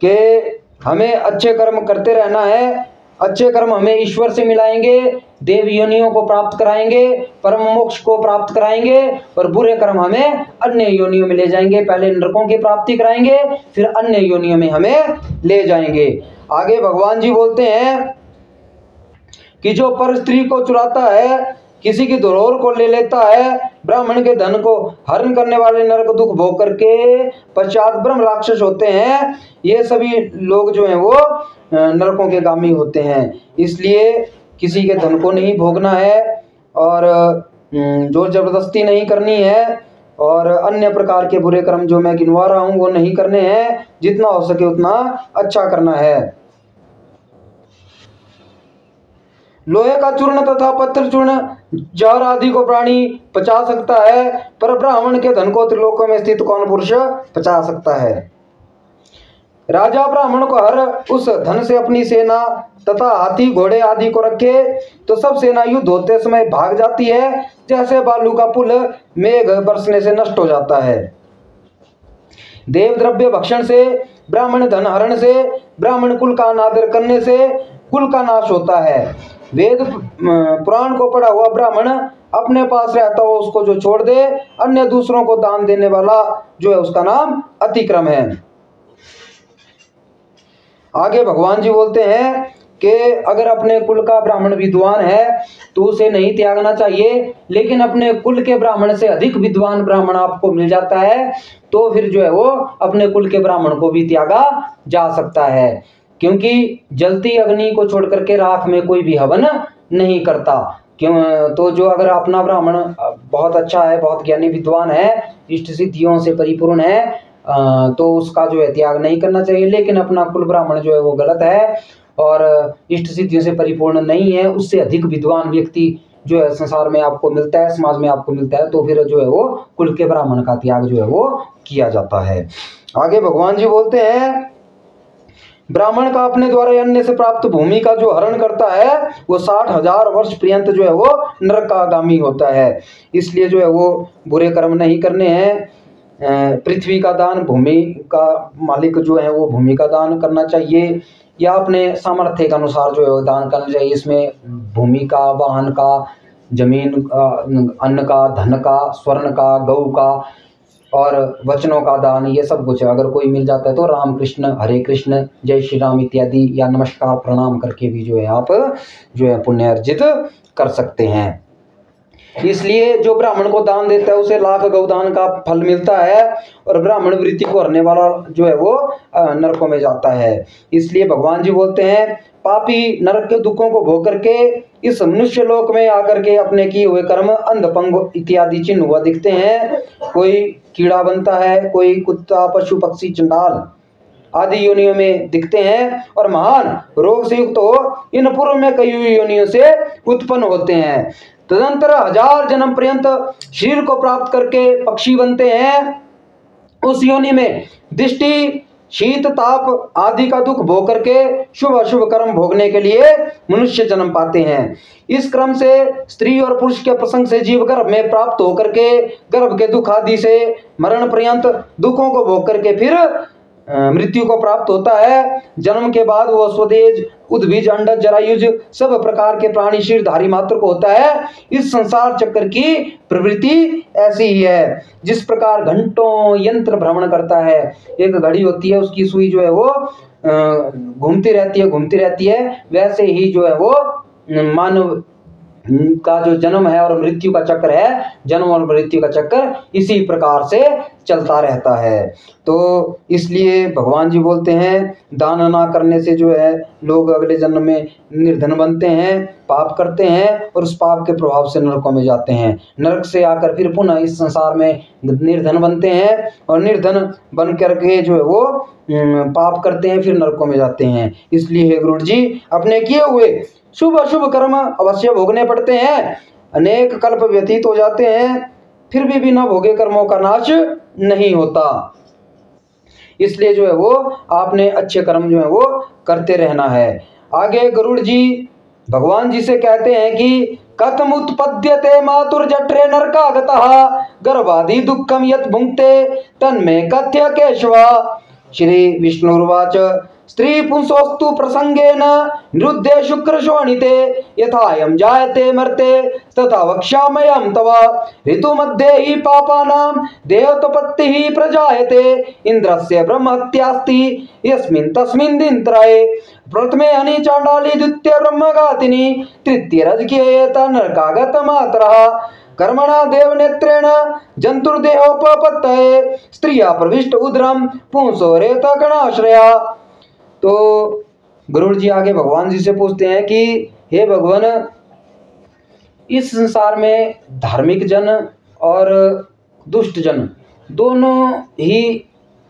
Speaker 1: कि हमें अच्छे कर्म करते रहना है, अच्छे कर्म हमें ईश्वर से मिलाएंगे, देव योनियों को प्राप्त कराएंगे, परम मोक्ष को प्राप्त कराएंगे, और बुरे कर्म हमें अन्य योनियों में ले जाएंगे, पहले नरकों की प्राप्ति कराएंगे फिर अन्य योनियों में हमें ले जाएंगे। आगे भगवान जी बोलते हैं कि जो पर स्त्री को चुराता है, किसी की धरोहर को ले लेता है, ब्राह्मण के धन को हरण करने वाले नरक दुख भोग करके पश्चात ब्रह्म राक्षस होते हैं, ये सभी लोग जो हैं वो नरकों के गामी होते हैं। इसलिए किसी के धन को नहीं भोगना है और जोर जबरदस्ती नहीं करनी है, और अन्य प्रकार के बुरे कर्म जो मैं गिनवा रहा हूँ वो नहीं करने हैं, जितना हो सके उतना अच्छा करना है। लोहे का चूर्ण तथा पत्र चूर्ण जहर आदि को प्राणी पचा सकता है, पर ब्राह्मण के धन को त्रिलोकों में स्थित कौन पुरुष पचा सकता है। राजा ब्राह्मण को हर उस धन से अपनी सेना तथा हाथी घोड़े आदि को रखे तो सब सेना युद्ध होते समय भाग जाती है, जैसे बालू का पुल मेघ बरसने से नष्ट हो जाता है। देव द्रव्य भक्षण से, ब्राह्मण धन हरण से, ब्राह्मण कुल का अनादर करने से कुल का नाश होता है। वेद पुराण को पढ़ा हुआ ब्राह्मण अपने पास रहता हो उसको जो छोड़ दे, अन्य दूसरों को दान देने वाला जो है उसका नाम अतिक्रम है। आगे भगवान जी बोलते हैं कि अगर अपने कुल का ब्राह्मण विद्वान है तो उसे नहीं त्यागना चाहिए, लेकिन अपने कुल के ब्राह्मण से अधिक विद्वान ब्राह्मण आपको मिल जाता है तो फिर जो है वो अपने कुल के ब्राह्मण को भी त्यागा जा सकता है, क्योंकि जलती अग्नि को छोड़ करके राख में कोई भी हवन नहीं करता। क्यों? तो जो अगर अपना ब्राह्मण बहुत अच्छा है, बहुत ज्ञानी विद्वान है, इष्ट सिद्धियों से परिपूर्ण है, तो उसका जो है त्याग नहीं करना चाहिए। लेकिन अपना कुल ब्राह्मण जो है वो गलत है और इष्ट सिद्धियों से परिपूर्ण नहीं है, उससे अधिक विद्वान व्यक्ति जो है संसार में आपको मिलता है, समाज में आपको मिलता है, तो फिर जो है वो कुल के ब्राह्मण का त्याग जो है वो किया जाता है। आगे भगवान जी बोलते हैं, ब्राह्मण का अपने द्वारा अन्य से प्राप्त भूमि का जो हरण करता है वो 60,000 वर्ष पर्यंत जो है वो नरकागामी होता है। इसलिए जो है वो बुरे कर्म नहीं करने हैं। पृथ्वी का दान, भूमि का मालिक जो है वो भूमि का दान करना चाहिए, या अपने सामर्थ्य के अनुसार जो है वो दान करना चाहिए। इसमें भूमि का, वाहन का, जमीन, अन्न का, धन का, स्वर्ण का, गौ का और वचनों का दान, ये सब कुछ अगर कोई मिल जाता है तो राम कृष्ण, हरे कृष्ण, जय श्री राम इत्यादि या नमस्कार प्रणाम करके भी जो है आप जो है पुण्य अर्जित कर सकते हैं। इसलिए जो ब्राह्मण को दान देता है उसे लाख गौदान का फल मिलता है, और ब्राह्मण वृत्ति को हरने वाला जो है वो नरकों में जाता है। इसलिए भगवान जी बोलते हैं, पापी नरक के दुखों को भोग करके इस मनुष्य लोक में आकर के अपने किए हुए कर्म अंधपंग इत्यादि चिन्ह हुआ दिखते हैं। कोई कीड़ा बनता है, कोई कुत्ता, पशु, पक्षी, चंडाल आदि योनियों में दिखते हैं, और महान रोग से युक्त हो इन पूर्व में कई हुई योनियों से उत्पन्न होते हैं। तदंतर 1000 जन्म पर्यंत शरीर को प्राप्त करके पक्षी बनते हैं। उस योनि में दृष्टि, शीत ताप आदि का दुख भोग करके शुभ अशुभ कर्म भोगने के लिए मनुष्य जन्म पाते हैं। इस क्रम से स्त्री और पुरुष के प्रसंग से जीव गर्भ में प्राप्त होकर के गर्भ के दुख आदि से मरण पर्यंत दुखों को भोग करके फिर मृत्यु को प्राप्त होता है। जन्म के बाद वो स्वदेज उद्भिज अंडज जरायुज सब प्रकार के प्राणी शीर्षधारी मात्र को होता है। इस संसार चक्र की प्रवृत्ति ऐसी ही है। जिस प्रकार घंटों यंत्र भ्रमण करता है, एक घड़ी होती है उसकी सुई जो है वो घूमती रहती है, वैसे ही जो है वो मानव का जो जन्म है और मृत्यु का चक्र है, जन्म और मृत्यु का चक्र इसी प्रकार से चलता रहता है। तो इसलिए भगवान जी बोलते हैं दान ना करने से जो है लोग अगले जन्म में निर्धन बनते हैं, पाप करते हैं और उस पाप के प्रभाव से नरकों में जाते हैं। नरक से आकर फिर पुनः इस संसार में निर्धन बनते हैं और निर्धन बन करके जो है वो पाप करते हैं, फिर नरकों में जाते हैं। इसलिए हे गुरु जी, अपने किए हुए शुभ अशुभ कर्म अवश्य भोगने पड़ते हैं। अनेक कल्प व्यतीत हो जाते हैं, फिर भी बिना भोगे कर्मों का नाश नहीं होता। इसलिए जो है वो आपने अच्छे कर्म जो है वो करते रहना है। आगे गरुड़ जी भगवान जी से कहते हैं कि कथम उत्पद्यते मातुर जठरे नरकागतः गर्भादि दुःखम यत् भुंक्ते तन्मे कथ्य केशवा। श्री विष्णुर्वाच स्त्री पुंसोस्तु प्रसंगेन निरुद्धे शुक्र शोणिते यथायं जायते मर्ते तथा वक्ष्याम्यहं तव ऋतु मध्ये हि पापानां देवतपत्तिः प्रजायते इंद्रस्य ब्रह्महत्यास्ति यस्मिन् तस्मिन् दिनत्रये प्रथमे हनि चांडाली द्वितीय ब्रह्मघातिनी तृतीय रजकीयेत नरकागत मातरः कर्मणा देवनेत्रेण जंतुर्देहोपपत्तये स्त्रिया प्रविष्ट उदरम पुंसो रेत गणाश्रया। तो गरुड़ जी आगे भगवान जी से पूछते हैं कि हे भगवान, इस संसार में धार्मिक जन और दुष्ट जन दोनों ही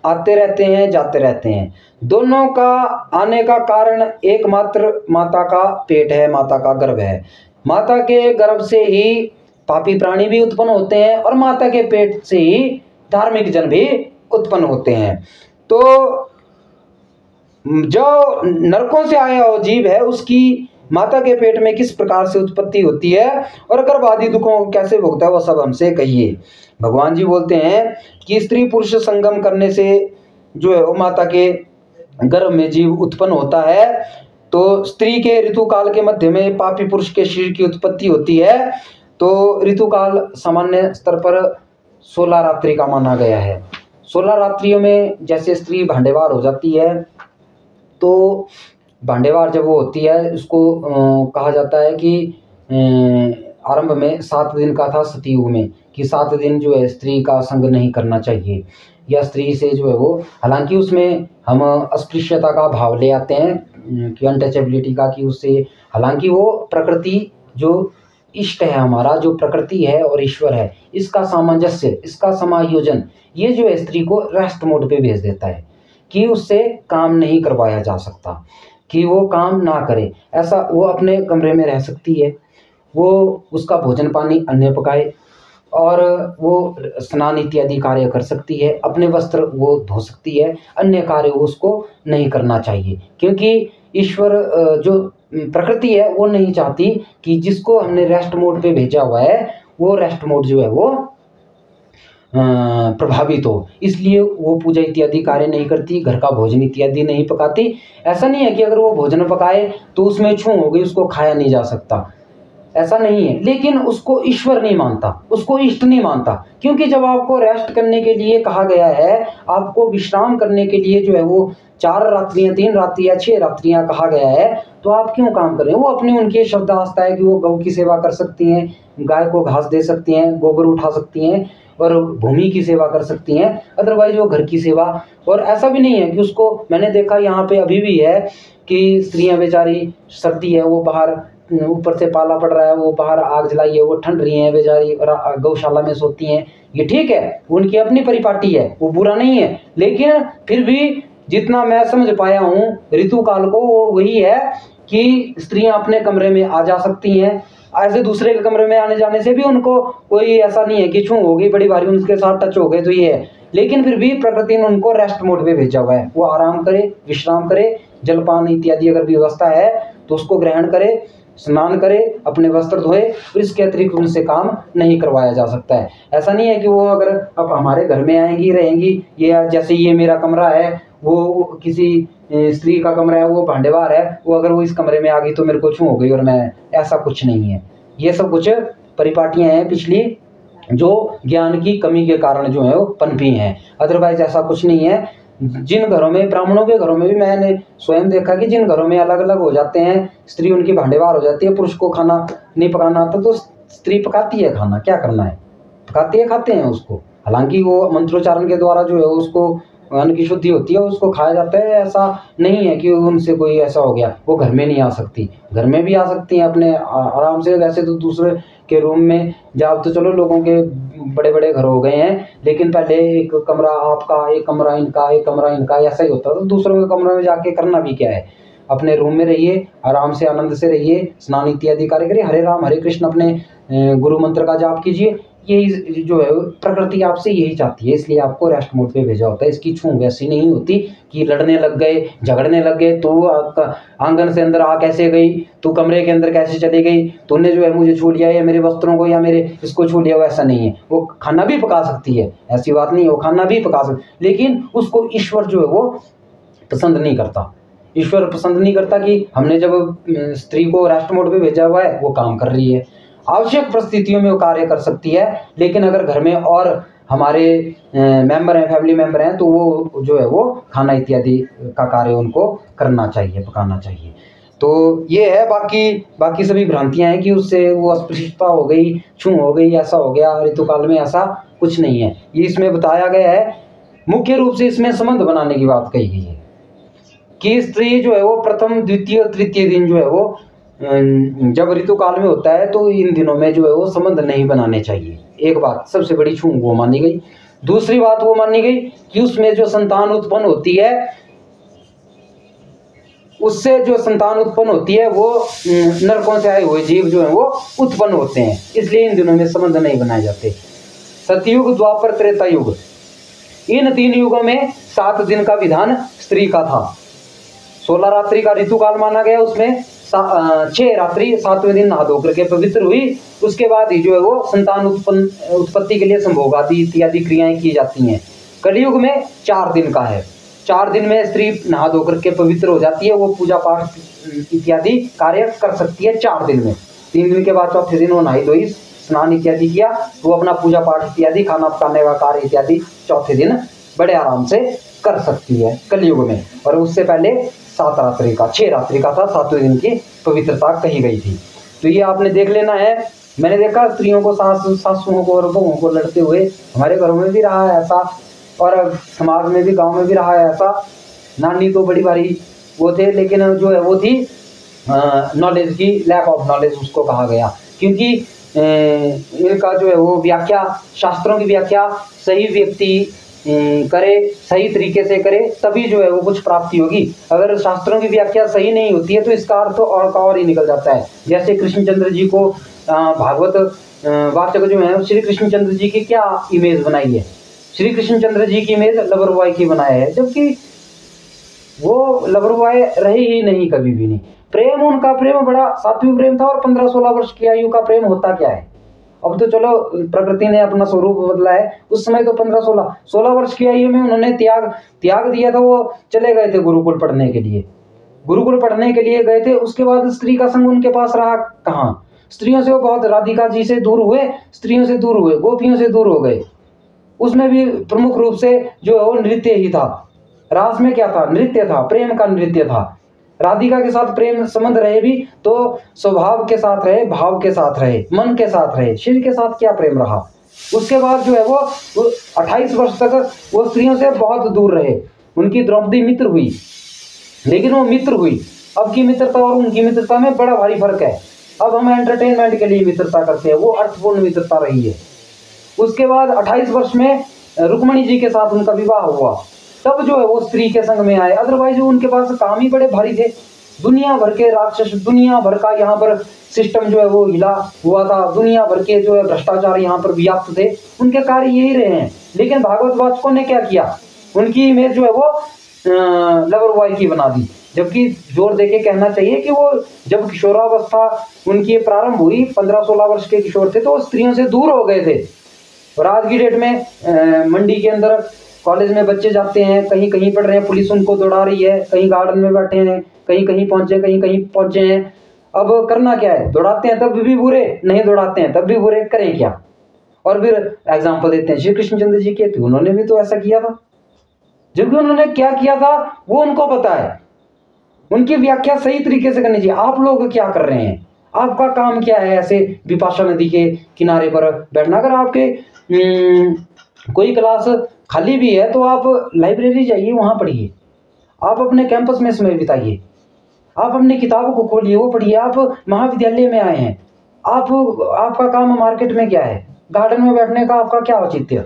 Speaker 1: आते रहते हैं, जाते रहते हैं। दोनों का आने का कारण एकमात्र माता का पेट है, माता का गर्भ है। माता के गर्भ से ही पापी प्राणी भी उत्पन्न होते हैं और माता के पेट से ही धार्मिक जन भी उत्पन्न होते हैं। तो जो नरकों से आया हुआ जीव है उसकी माता के पेट में किस प्रकार से उत्पत्ति होती है और गर्भादि दुखों को कैसे भोगता है, वो सब हमसे कहिए। भगवान जी बोलते हैं कि स्त्री पुरुष संगम करने से जो है वो माता के गर्भ में जीव उत्पन्न होता है। तो स्त्री के ऋतुकाल के मध्य में पापी पुरुष के शरीर की उत्पत्ति होती है। तो ऋतुकाल सामान्य स्तर पर 16 रात्रि का माना गया है। 16 रात्रियों में जैसे स्त्री भांडेवार हो जाती है, तो भांडेवार जब वो होती है उसको कहा जाता है कि आरंभ में 7 दिन का था सतयुग में कि 7 दिन जो है स्त्री का संग नहीं करना चाहिए, या स्त्री से जो है वो, हालांकि उसमें हम अस्पृश्यता का भाव ले आते हैं कि अनटचेबिलिटी का, कि उससे हालांकि वो प्रकृति जो इष्ट है हमारा, जो प्रकृति है और ईश्वर है, इसका सामंजस्य, इसका समायोजन ये जो है स्त्री को रेस्ट मोड पे भेज देता है कि उससे काम नहीं करवाया जा सकता, कि वो काम ना करे। ऐसा वो अपने कमरे में रह सकती है, वो उसका भोजन पानी अन्य पकाए और वो स्नान इत्यादि कार्य कर सकती है, अपने वस्त्र वो धो सकती है, अन्य कार्य उसको नहीं करना चाहिए। क्योंकि ईश्वर जो प्रकृति है वो नहीं चाहती कि जिसको हमने रेस्ट मोड पे भेजा हुआ है वो रेस्ट मोड जो है वो प्रभावित हो, इसलिए वो पूजा इत्यादि कार्य नहीं करती, घर का भोजन इत्यादि नहीं पकाती। ऐसा नहीं है कि अगर वो भोजन पकाए तो उसमें छू हो गई, उसको खाया नहीं जा सकता, ऐसा नहीं है। लेकिन उसको ईश्वर नहीं मानता, उसको इष्ट नहीं मानता, क्योंकि जब आपको रेस्ट करने के लिए कहा गया है, आपको विश्राम करने के लिए जो है वो 4 रात्रियां 3 रात्रि या 6 रात्रियां कहा गया है, तो आप क्यों काम कर रहे हैं। वो अपने उनके शब्द आस्था है कि वो गौ की सेवा कर सकती हैं, गाय को घास दे सकती हैं, गोबर उठा सकती हैं और भूमि की सेवा कर सकती हैं, अदरवाइज वो घर की सेवा। और ऐसा भी नहीं है कि उसको, मैंने देखा यहाँ पे अभी भी है कि स्त्रियां बेचारी, सर्दी है वो बाहर, ऊपर से पाला पड़ रहा है, वो बाहर आग जलाई है, वो ठंड रही है बेचारी और गौशाला में सोती हैं। ये ठीक है, उनकी अपनी परिपाटी है, वो बुरा नहीं है, लेकिन फिर भी जितना मैं समझ पाया हूँ ऋतुकाल को, वो वही है कि स्त्रियां अपने कमरे में आ जा सकती हैं। ऐसे दूसरे के कमरे में आने जाने से भी उनको कोई ऐसा नहीं है कि छू हो गई बड़ी भारी, उनके साथ टच हो गए तो ये है। लेकिन फिर भी प्रकृति ने उनको रेस्ट मोड पे भेजा हुआ है। वो आराम करे, विश्राम करे, जलपान इत्यादि अगर व्यवस्था है तो उसको ग्रहण करे, स्नान करे, अपने वस्त्र धोए, तो इसके अतिरिक्त उनसे काम नहीं करवाया जा सकता है। ऐसा नहीं है कि वो अगर अब हमारे घर में आएंगी रहेंगी, ये जैसे ये मेरा कमरा है, वो किसी स्त्री का कमरा है, वो भांडेवार है, वो अगर वो इस कमरे में आ गई तो मेरे को छू हो गई और मैं, ऐसा कुछ नहीं है। ये सब कुछ परिपाटियां हैं पिछली, जो ज्ञान की कमी के कारण जो है वो पनपी हैं, अदरवाइज ऐसा कुछ नहीं है। जिन घरों में, ब्राह्मणों के घरों में भी मैंने स्वयं देखा कि जिन घरों में अलग अलग हो जाते हैं, स्त्री उनकी भांडेवार हो जाती है, पुरुष को खाना नहीं पकाना आता तो स्त्री पकाती है खाना, क्या करना है, पकाती है, खाते हैं उसको। हालांकि वो मंत्रोच्चारण के द्वारा जो है उसको अन्न की शुद्धि होती है, उसको खाया जाता है। ऐसा नहीं है कि उनसे कोई ऐसा हो गया, वो घर में नहीं आ सकती, घर में भी आ सकती हैं अपने आराम से। वैसे तो दूसरे के रूम में जब तो चलो लोगों के बड़े बड़े घर हो गए हैं, लेकिन पहले एक कमरा आपका, एक कमरा इनका, एक कमरा इनका, ऐसा ही होता है। तो दूसरों के कमरे में जाके करना भी क्या है, अपने रूम में रहिए, आराम से आनंद से रहिए, स्नान इत्यादि कार्य करिए, हरे राम हरे कृष्ण अपने गुरु मंत्र का जाप कीजिए। यही जो है प्रकृति आपसे यही चाहती है, इसलिए आपको रेस्ट मोड पे भेजा होता है। इसकी छू वैसी नहीं होती कि लड़ने लग गए, झगड़ने लग गए, तू आंगन से अंदर आ कैसे गई, तू कमरे के अंदर कैसे चली गई, तूने जो है मुझे छू लिया या मेरे वस्त्रों को या मेरे इसको छू लिया, वैसा नहीं है। वो खाना भी पका सकती है, ऐसी बात नहीं है, वो खाना भी पका सकती, लेकिन उसको ईश्वर जो है वो पसंद नहीं करता। ईश्वर पसंद नहीं करता कि हमने जब स्त्री को रेस्ट मोड पे भेजा हुआ है वो काम कर रही है। आवश्यक परिस्थितियों में वो कार्य कर सकती है, लेकिन अगर घर में और हमारे मेंबर हैं, फैमिली मेंबर हैं, तो वो जो है वो खाना इत्यादि का कार्य उनको करना चाहिए, पकाना चाहिए। तो ये है, बाकी सभी भ्रांतियां हैं कि उससे वो अस्पृश्यता हो गई, छू हो गई, ऐसा हो गया। ऋतुकाल में ऐसा कुछ नहीं है, ये इसमें बताया गया है। मुख्य रूप से इसमें संबंध बनाने की बात कही गई है कि स्त्री जो है वो प्रथम, द्वितीय, तृतीय दिन जो है वो जब ऋतुकाल में होता है तो इन दिनों में जो है वो संबंध नहीं बनाने चाहिए। एक बात सबसे बड़ी छू वो मानी गई। दूसरी बात वो मानी गई कि उसमें जो संतान उत्पन्न होती है, उससे जो संतान उत्पन्न होती है वो नरकों से आए हुए जीव जो है वो उत्पन्न होते हैं, इसलिए इन दिनों में संबंध नहीं बनाए जाते। सतयुग, द्वापर, त्रेता युग, इन 3 युगों में 7 दिन का विधान स्त्री का था। 16 रात्रि का ऋतुकाल माना गया, उसमें 6 रात्रि 7वें दिन नहा धो करके पवित्र हुई, उसके बाद ही जो है वो संतान उत्पत्ति के लिए संभोग आदि इत्यादि क्रियाएं की जाती हैं। कलयुग में 4 दिन का है, 4 दिन में स्त्री नहा धो करके पवित्र हो जाती है, वो पूजा पाठ इत्यादि कार्य कर सकती है 4 दिन में। 3 दिन के बाद चौथे दिन वो नहाई धोई, स्नान इत्यादि किया, तो वो अपना पूजा पाठ इत्यादि, खाना पकाने का कार्य इत्यादि चौथे दिन बड़े आराम से कर सकती है कलयुग में। और उससे पहले 7 रात्रि का, 6 रात्रि का था, 7वें दिन की पवित्रता कही गई थी। तो ये आपने देख लेना है। मैंने देखा स्त्रियों को, सासुओं को और बहुओं को लड़ते हुए, हमारे घरों में भी रहा है ऐसा, और समाज में भी, गांव में भी रहा है ऐसा। नानी तो बड़ी भारी वो थे, लेकिन जो है वो थी नॉलेज की, लैक ऑफ नॉलेज उसको कहा गया, क्योंकि इनका जो है वो व्याख्या, शास्त्रों की व्याख्या सही व्यक्ति करे, सही तरीके से करे, तभी जो है वो कुछ प्राप्ति होगी। अगर शास्त्रों की व्याख्या सही नहीं होती है तो इसका अर्थ और का और ही निकल जाता है। जैसे कृष्णचंद्र जी को भागवत वाचक जो है श्री कृष्णचंद्र जी की क्या इमेज बनाई है, श्री कृष्णचंद्र जी की इमेज लवरवाई की बनाया है, जबकि वो लवरवाई रहे ही नहीं, कभी भी नहीं। प्रेम, उनका प्रेम बड़ा सात्विक प्रेम था, और 15-16 वर्ष की आयु का प्रेम होता क्या है। अब तो चलो प्रकृति ने अपना स्वरूप बदला है, उस समय तो 15-16 वर्ष की आयु में उन्होंने त्याग दिया था। वो चले गए थे गुरुकुल पढ़ने के लिए, गुरुकुल पढ़ने के लिए गए थे। उसके बाद स्त्री का संग उनके पास रहा कहाँ, स्त्रियों से वो बहुत, राधिका जी से दूर हुए, स्त्रियों से दूर हुए, गोपियों से दूर हो गए। उसमें भी प्रमुख रूप से जो है वो नृत्य ही था। रास में क्या था, नृत्य था, प्रेम का नृत्य था। राधिका के साथ प्रेम संबंध रहे भी तो स्वभाव के साथ रहे, भाव के साथ रहे, मन के साथ रहे, शरीर के साथ क्या प्रेम रहा। उसके बाद जो है वो 28 वर्ष तक वो स्त्रियों से बहुत दूर रहे। उनकी द्रौपदी मित्र हुई, लेकिन वो मित्र हुई। अब की मित्रता और उनकी मित्रता में बड़ा भारी फर्क है। अब हम एंटरटेनमेंट के लिए मित्रता करते हैं, वो अर्थपूर्ण मित्रता रही है। उसके बाद 28 वर्ष में रुक्मणी जी के साथ उनका विवाह हुआ, तब जो है वो स्त्री के संग में आए। अदरवाइज उनके पास काम ही बड़े भारी थे। दुनिया भर के राक्षस, दुनिया भर का यहाँ पर सिस्टम जो है वो हिला हुआ था, दुनिया भर के जो है भ्रष्टाचार यहाँ पर व्याप्त थे, उनके कार्य यही रहे हैं। लेकिन भागवत वाचकों ने क्या किया, उनकी इमेज जो है वो लवर बॉय की बना दी। जबकि जोर देके कहना चाहिए कि वो जब किशोरावस्था उनकी प्रारंभ हुई, 15-16 वर्ष के किशोर थे, तो वो स्त्रियों से दूर हो गए थे। और आज की डेट में मंडी के अंदर कॉलेज में बच्चे जाते हैं, कहीं कहीं पढ़ रहे हैं, पुलिस उनको दौड़ा रही है, कहीं गार्डन में बैठे हैं, कहीं कहीं पहुंचे हैं। अब करना क्या है, दौड़ाते हैं तब भी बुरे, नहीं दौड़ाते हैं तब भी बुरे, करें क्या। और फिर एग्जाम्पल देते हैं श्री कृष्णचंद्र जी के, तो उन्होंने भी तो ऐसा किया था। जबकि उन्होंने क्या किया था वो उनको पता है, उनकी व्याख्या सही तरीके से करनी चाहिए। आप लोग क्या कर रहे हैं, आपका काम क्या है ऐसे विपाशा नदी के किनारे पर बैठना। अगर आपके कोई क्लास खाली भी है तो आप लाइब्रेरी जाइए, वहाँ पढ़िए। आप अपने कैंपस में समय बिताइए, आप अपनी किताबों को खोलिए, वो पढ़िए। आप महाविद्यालय में आए हैं, आपका काम मार्केट में क्या है, गार्डन में बैठने का आपका क्या औचित्य,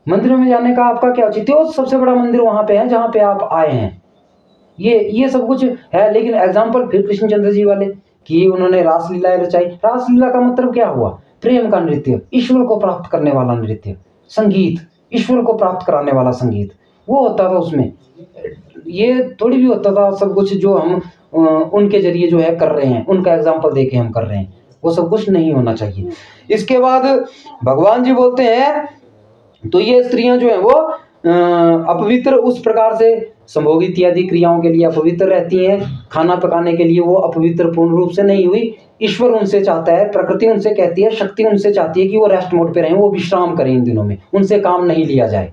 Speaker 1: मंदिरों में जाने का आपका क्या औचित्य। वो सबसे बड़ा मंदिर वहाँ पे है जहाँ पे आप आए हैं। ये सब कुछ है। लेकिन एग्जाम्पल फिर कृष्णचंद्र जी वाले कि उन्होंने रासलीला रचाई। रासलीला का मतलब क्या हुआ, प्रेम का नृत्य, ईश्वर को प्राप्त करने वाला नृत्य, संगीत, ईश्वर को प्राप्त कराने वाला संगीत, वो होता था उसमें। ये थोड़ी भी होता था सब कुछ जो हम उनके जरिए जो है कर रहे हैं, उनका एग्जाम्पल देके हम कर रहे हैं, वो सब कुछ नहीं होना चाहिए। इसके बाद भगवान जी बोलते हैं, तो ये स्त्रियां जो है वो अपवित्र उस प्रकार से संभोग इत्यादि क्रियाओं के लिए अपवित्र रहती हैं। खाना पकाने के लिए वो अपवित्र पूर्ण रूप से नहीं हुई। ईश्वर उनसे चाहता है, प्रकृति उनसे कहती है, शक्ति उनसे चाहती है कि वो रेस्ट मोड पे रहें, वो विश्राम करें इन दिनों में, उनसे काम नहीं लिया जाए,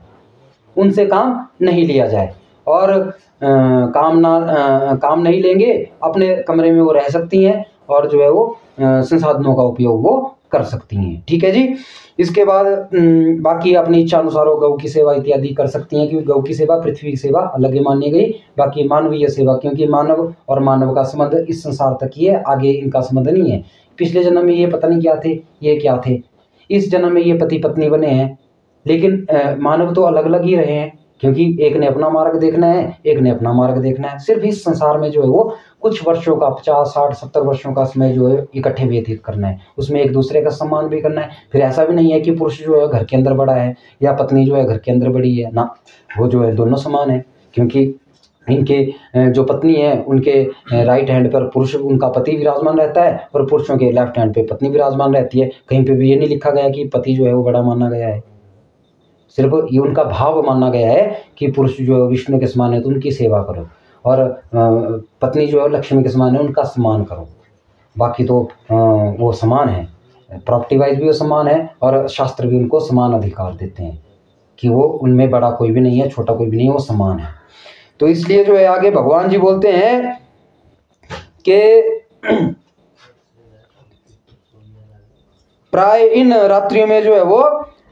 Speaker 1: उनसे काम नहीं लिया जाए। और काम नहीं लेंगे, अपने कमरे में वो रह सकती हैं और जो है वो संसाधनों का उपयोग वो कर सकती हैं। ठीक है जी। इसके बाद बाकी अपनी इच्छा अनुसार वो गौ की सेवा इत्यादि कर सकती हैं, क्योंकि गौ की सेवा पृथ्वी की सेवा अलग ही मानी गई। बाकी मानवीय सेवा, क्योंकि मानव और मानव का संबंध इस संसार तक ही है, आगे इनका संबंध नहीं है। पिछले जन्म में ये पता नहीं क्या थे, ये क्या थे, इस जन्म में ये पति पत्नी बने हैं, लेकिन मानव तो अलग अलग ही रहे हैं, क्योंकि एक ने अपना मार्ग देखना है, एक ने अपना मार्ग देखना है। सिर्फ इस संसार में जो है वो कुछ वर्षों का 50, 60, 70 वर्षों का समय जो है इकट्ठे व्यतीत करना है, उसमें एक दूसरे का सम्मान भी करना है। फिर ऐसा भी नहीं है कि पुरुष जो है घर के अंदर बड़ा है या पत्नी जो है घर के अंदर बड़ी है ना, वो जो है दोनों समान है। क्योंकि इनके जो पत्नी है उनके राइट हैंड पर पुरुष, उनका पति विराजमान रहता है, और पुरुषों के लेफ्ट हैंड पे पत्नी विराजमान रहती है। कहीं पे भी ये नहीं लिखा गया कि पति जो है वो बड़ा माना गया है, सिर्फ ये उनका भाव माना गया है कि पुरुष जो है विष्णु के समान है तो उनकी सेवा करो, और पत्नी जो है लक्ष्मी के समान है, उनका सम्मान करो। बाकी तो वो समान है, प्रॉपर्टी वाइज भी वो समान है, और शास्त्र भी उनको समान अधिकार देते हैं कि वो उनमें बड़ा कोई भी नहीं है, छोटा कोई भी नहीं है, वो समान है। तो इसलिए जो है आगे भगवान जी बोलते हैं कि प्राय इन रात्रियों में जो है वो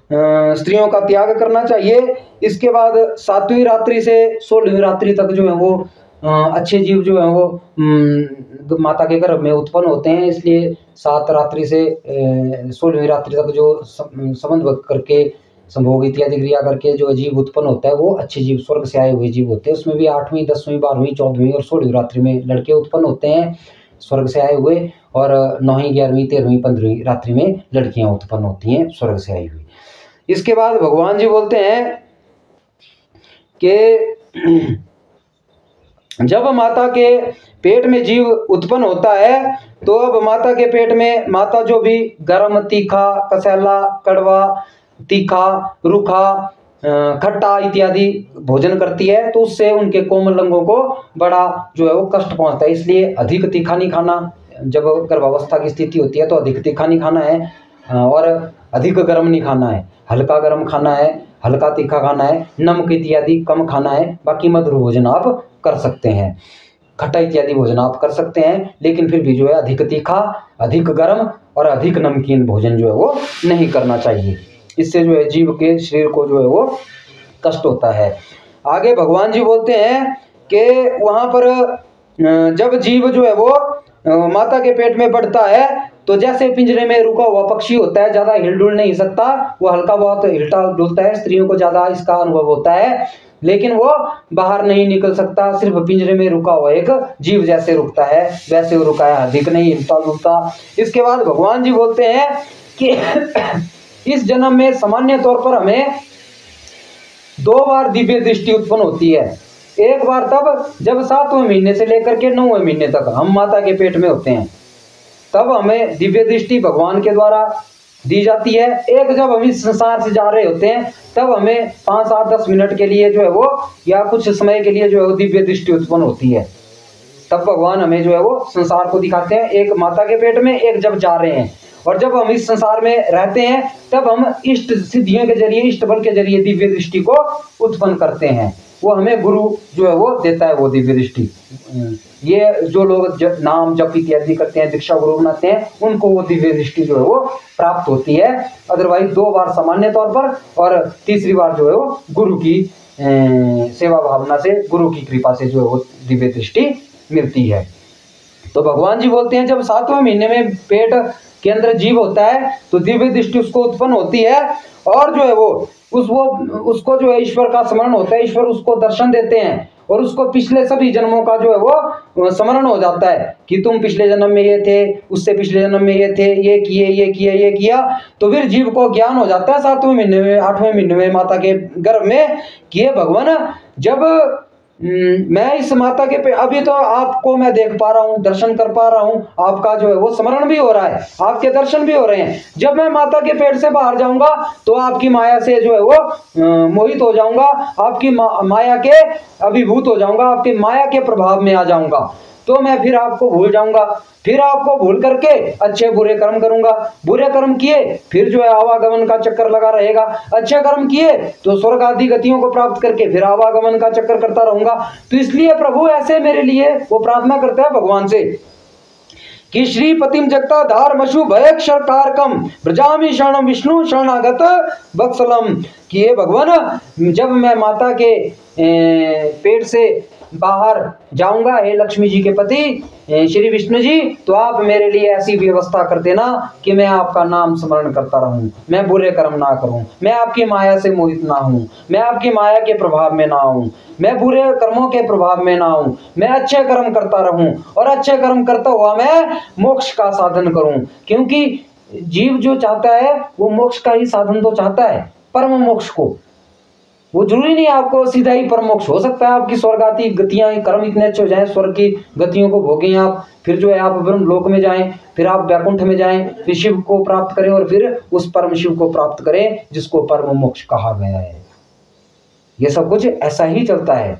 Speaker 1: स्त्रियों का त्याग करना चाहिए। इसके बाद 7वीं रात्रि से 16वीं रात्रि तक जो है वो अच्छे जीव जो है वो माता के गर्भ में उत्पन्न होते हैं। इसलिए 7 रात्रि से 16वीं रात्रि तक जो संबंध करके संभोग इत्यादि क्रिया करके जो जीव उत्पन्न होता है वो अच्छे जीव, स्वर्ग से आए हुए जीव होते हैं। उसमें भी 8वीं, 10वीं, 12वीं, 14वीं और 16वीं रात्रि में लड़के उत्पन्न होते हैं स्वर्ग से आए हुए, और 9वीं, 11वीं, 13वीं, 15वीं रात्रि में लड़कियां उत्पन्न होती हैं स्वर्ग से आई हुई। इसके बाद भगवान जी बोलते हैं कि जब माता के पेट में जीव उत्पन्न होता है तो अब माता के पेट में माता जो भी गर्म, तीखा, कसैला, कड़वा, तीखा, रूखा, खट्टा इत्यादि भोजन करती है तो उससे उनके कोमल अंगों को बड़ा जो है वो कष्ट पहुंचता है। इसलिए अधिक तीखा नहीं खाना, जब गर्भावस्था की स्थिति होती है तो अधिक तीखा नहीं खाना है, और अधिक गर्म नहीं खाना है, हल्का गर्म खाना है, हल्का तीखा खाना है, नमक इत्यादि कम खाना है। बाकी मधुर भोजन आप कर सकते हैं, खट्टा इत्यादि भोजन आप कर सकते हैं, लेकिन फिर भी जो है अधिक तीखा, अधिक गर्म और अधिक नमकीन भोजन जो है वो नहीं करना चाहिए। इससे जो है जीव के शरीर को जो है वो कष्ट होता है। आगे भगवान जी बोलते हैं कि वहाँ पर जब जीव जो है वो माता के पेट में बढ़ता है तो जैसे पिंजरे में रुका हुआ पक्षी होता है, ज्यादा हिल डुल नहीं सकता, वो हल्का बहुत हिलता डुलता है, स्त्रियों को ज्यादा इसका अनुभव होता है। लेकिन वो बाहर नहीं निकल सकता, सिर्फ पिंजरे में रुका हुआ एक जीव जैसे रुकता है वैसे वो रुका है, अधिक नहीं हिलता डुलता। इसके बाद भगवान जी बोलते हैं कि इस जन्म में सामान्य तौर पर हमें 2 बार दिव्य दृष्टि उत्पन्न होती है। एक बार तब जब 7वें महीने से लेकर के 9वें महीने तक हम माता के पेट में होते हैं, तब हमें दिव्य दृष्टि भगवान के द्वारा दी जाती है। एक जब हम इस संसार से जा रहे होते हैं तब हमें 5, 7, 10 मिनट के लिए जो है वो या कुछ समय के लिए जो है वो दिव्य दृष्टि उत्पन्न होती है। तब भगवान हमें जो है वो संसार को दिखाते हैं, एक माता के पेट में, एक जब जा रहे हैं। और जब हम इस संसार में रहते हैं तब हम इष्ट सिद्धियों के जरिए, इष्ट बल के जरिए दिव्य दृष्टि को उत्पन्न करते हैं। वो हमें गुरु जो है वो देता है वो दिव्य दृष्टि। ये जो लोग नाम जप इत्यादि करते हैं, दीक्षा गुरु बनाते हैं, उनको वो दिव्य दृष्टि जो है वो प्राप्त होती है। अदरवाइज 2 बार सामान्य तौर पर और तीसरी बार जो है वो गुरु की सेवा भावना से, गुरु की कृपा से जो है वो दिव्य दृष्टि मिलती है। तो भगवान जी बोलते हैं जब 7वें महीने में पेट के अंदर जीव होता है तो दिव्य दृष्टि उसको उत्पन्न होती है और जो है वो उसको जो है ईश्वर का स्मरण होता है, ईश्वर उसको दर्शन देते हैं और उसको पिछले सभी जन्मों का जो है वो स्मरण हो जाता है कि तुम पिछले जन्म में ये थे, उससे पिछले जन्म में ये थे, ये किए, ये किया, ये किया। तो फिर जीव को ज्ञान हो जाता है 7वें महीने में, 8वें महीने में माता के गर्भ में कि ये भगवान, जब मैं इस माता के अभी तो आपको मैं देख पा रहा हूँ, दर्शन कर पा रहा हूँ, आपका जो है वो स्मरण भी हो रहा है, आपके दर्शन भी हो रहे हैं। जब मैं माता के पेट से बाहर जाऊंगा तो आपकी माया से जो है वो मोहित हो जाऊंगा, आपकी माया के अभिभूत हो जाऊंगा, आपकी माया के प्रभाव में आ जाऊंगा, तो मैं फिर आपको भूल जाऊंगा। फिर आपको भूल करके अच्छे बुरे कर्म करूंगा, बुरे कर्म किए फिर जो है आवागमन का चक्कर लगा रहेगा, अच्छे कर्म किए तो स्वर्ग आदि गतियों को प्राप्त करके फिर आवागमन का चक्कर करता रहूंगा। तो इसलिए प्रभु ऐसे मेरे लिए वो प्रार्थना करता है भगवान से कि श्रीपतिम जगता धारमशु भयक्षर कारकम ब्रजामी शरणम विष्णु शरणागत वत्सलम, कि ये भगवान जब मैं माता के पेट से बाहर जाऊंगा, हे लक्ष्मी जी के पति श्री विष्णु जी, तो आप मेरे लिए ऐसी व्यवस्था कर देना कि मैं आपका नाम स्मरण करता रहूं, मैं बुरे कर्म ना करूं, मैं आपकी माया से मोहित ना हूं, मैं आपकी माया के प्रभाव में ना हूं, मैं बुरे कर्मों के प्रभाव में ना हूं, मैं अच्छे कर्म करता रहूं और अच्छे कर्म करता हुआ मैं मोक्ष का साधन करूं। क्योंकि जीव जो चाहता है वो मोक्ष का ही साधन तो चाहता है, परम मोक्ष को। वो जरूरी नहीं आपको सीधा ही परम मोक्ष हो सकता है, आपकी स्वर्गाती गतियां, कर्म इतने अच्छे हो जाएं, स्वर्ग की गतियों को भोगें आप, फिर जो है आप ब्रह्म लोक में जाएं, फिर आप वैकुंठ में जाएं, फिर शिव को प्राप्त करें और फिर उस परम शिव को प्राप्त करें जिसको परम मोक्ष कहा गया है। ये सब कुछ ऐसा ही चलता है।